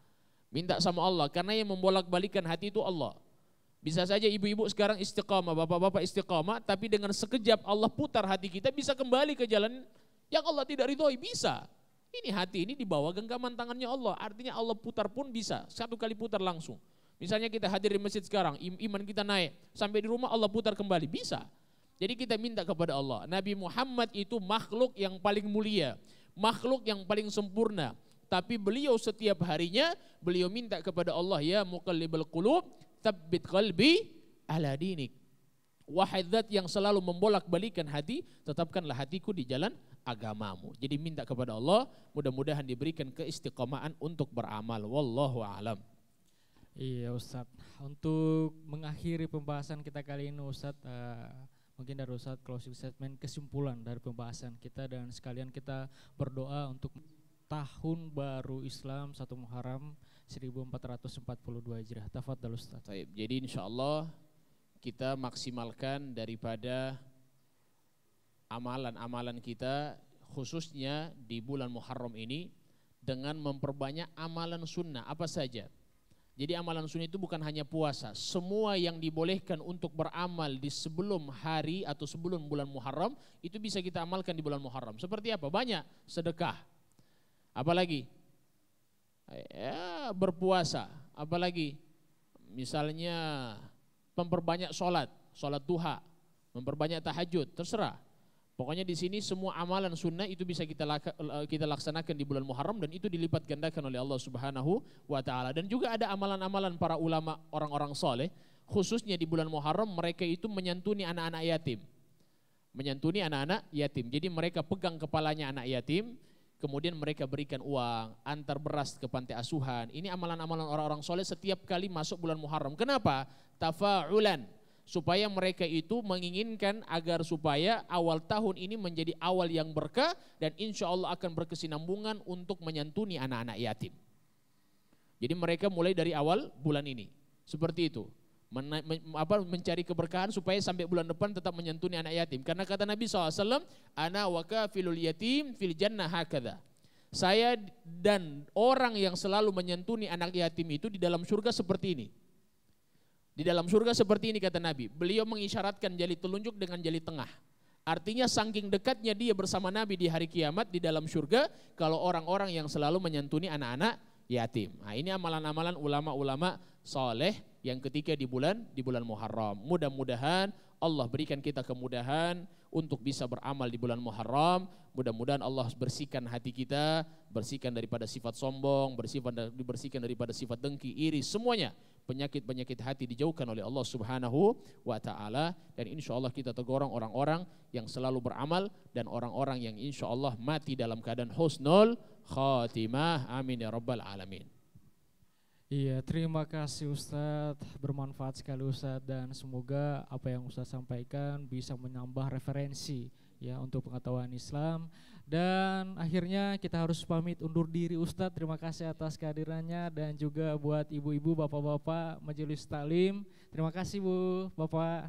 Minta sama Allah, karena yang membolak-balikan hati itu Allah. Bisa saja ibu-ibu sekarang istiqamah, bapak-bapak istiqamah, tapi dengan sekejap Allah putar hati kita bisa kembali ke jalan yang Allah tidak ridhoi, bisa. Ini hati ini dibawa genggaman tangannya Allah, artinya Allah putar pun bisa, 1 kali putar langsung. Misalnya kita hadir di masjid sekarang, iman kita naik, sampai di rumah Allah putar kembali, bisa. Jadi kita minta kepada Allah. Nabi Muhammad itu makhluk yang paling mulia, makhluk yang paling sempurna. Tapi beliau setiap harinya, beliau minta kepada Allah, ya muqallibal qulub, tsabbit qalbi ala dinik. Wahai zat yang selalu membolak-balikan hati, tetapkanlah hatiku di jalan agamamu. Jadi minta kepada Allah, mudah-mudahan diberikan keistiqomahan untuk beramal. Wallahu a'lam. Iya Ustadz, untuk mengakhiri pembahasan kita kali ini Ustadz, mungkin dari Ustadz closing statement, kesimpulan dari pembahasan kita, dan sekalian kita berdoa untuk tahun baru Islam 1 Muharram 1442 Hijriah. Tafadhal Ustaz. Jadi insya Allah kita maksimalkan daripada amalan-amalan kita khususnya di bulan Muharram ini dengan memperbanyak amalan sunnah apa saja. Jadi amalan sunnah itu bukan hanya puasa, semua yang dibolehkan untuk beramal di sebelum hari atau sebelum bulan Muharram itu bisa kita amalkan di bulan Muharram. Seperti apa? Banyak, sedekah. Apalagi? Ya, berpuasa, apalagi misalnya memperbanyak sholat duha, memperbanyak tahajud, terserah. Pokoknya di sini semua amalan sunnah itu bisa kita laksanakan di bulan Muharram, dan itu dilipat gandakan oleh Allah Subhanahu wa taala. Dan juga ada amalan-amalan para ulama orang-orang soleh, khususnya di bulan Muharram mereka itu menyantuni anak-anak yatim. Menyantuni anak-anak yatim. Jadi mereka pegang kepalanya anak yatim, kemudian mereka berikan uang, antar beras ke panti asuhan. Ini amalan-amalan orang-orang soleh setiap kali masuk bulan Muharram. Kenapa? Tafa'ulan. Supaya mereka itu menginginkan agar supaya awal tahun ini menjadi awal yang berkah, dan insya Allah akan berkesinambungan untuk menyantuni anak-anak yatim. Jadi mereka mulai dari awal bulan ini. Seperti itu. Mencari keberkahan supaya sampai bulan depan tetap menyantuni anak yatim. Karena kata Nabi SAW, ana wa kafilul yatim fil jannah hakadha. Saya dan orang yang selalu menyantuni anak yatim itu di dalam surga seperti ini. Di dalam surga seperti ini kata Nabi. Beliau mengisyaratkan jari telunjuk dengan jari tengah. Artinya saking dekatnya dia bersama Nabi di hari kiamat di dalam surga kalau orang-orang yang selalu menyantuni anak-anak yatim. Nah, ini amalan-amalan ulama-ulama soleh yang ketika di bulan Muharram. Mudah-mudahan Allah berikan kita kemudahan untuk bisa beramal di bulan Muharram. Mudah-mudahan Allah bersihkan hati kita, bersihkan daripada sifat sombong, bersihkan daripada sifat dengki, iri, semuanya. Penyakit-penyakit hati dijauhkan oleh Allah Subhanahu wa taala, dan insya Allah kita tergolong orang-orang yang selalu beramal dan orang-orang yang insya Allah mati dalam keadaan husnul khatimah. Amin ya rabbal alamin. Iya, terima kasih Ustadz, bermanfaat sekali Ustadz, dan semoga apa yang Ustadz sampaikan bisa menambah referensi ya untuk pengetahuan Islam. Dan akhirnya kita harus pamit undur diri Ustadz. Terima kasih atas kehadirannya, dan juga buat ibu-ibu, bapak-bapak Majelis Taklim. Terima kasih Bu, Bapak.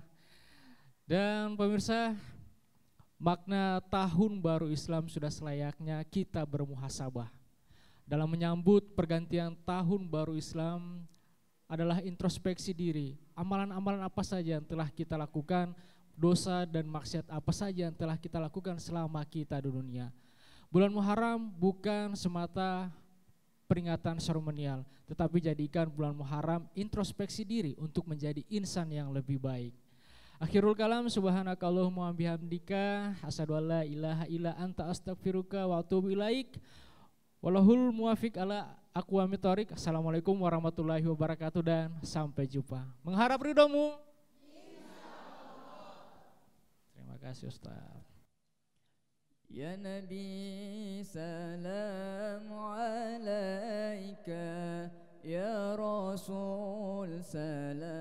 Dan pemirsa, makna tahun baru Islam sudah selayaknya kita bermuhasabah. dalam menyambut pergantian tahun baru Islam adalah introspeksi diri. Amalan-amalan apa saja yang telah kita lakukan, dosa dan maksiat apa saja yang telah kita lakukan selama kita di dunia. Bulan Muharram bukan semata peringatan seremonial, tetapi jadikan bulan Muharram introspeksi diri untuk menjadi insan yang lebih baik. Akhirul kalam, subhanakallahumma wa bihamdika, asyhadu an la ilaha illa anta astaghfiruka wa atubu ilaik. Wallahul muwafiq ala aqwamit thoriq. Assalamualaikum warahmatullahi wabarakatuh dan sampai jumpa. Mengharap ridhomu. Terima kasih Ustaz. Ya Nabi salamu alaika, ya Rasul salam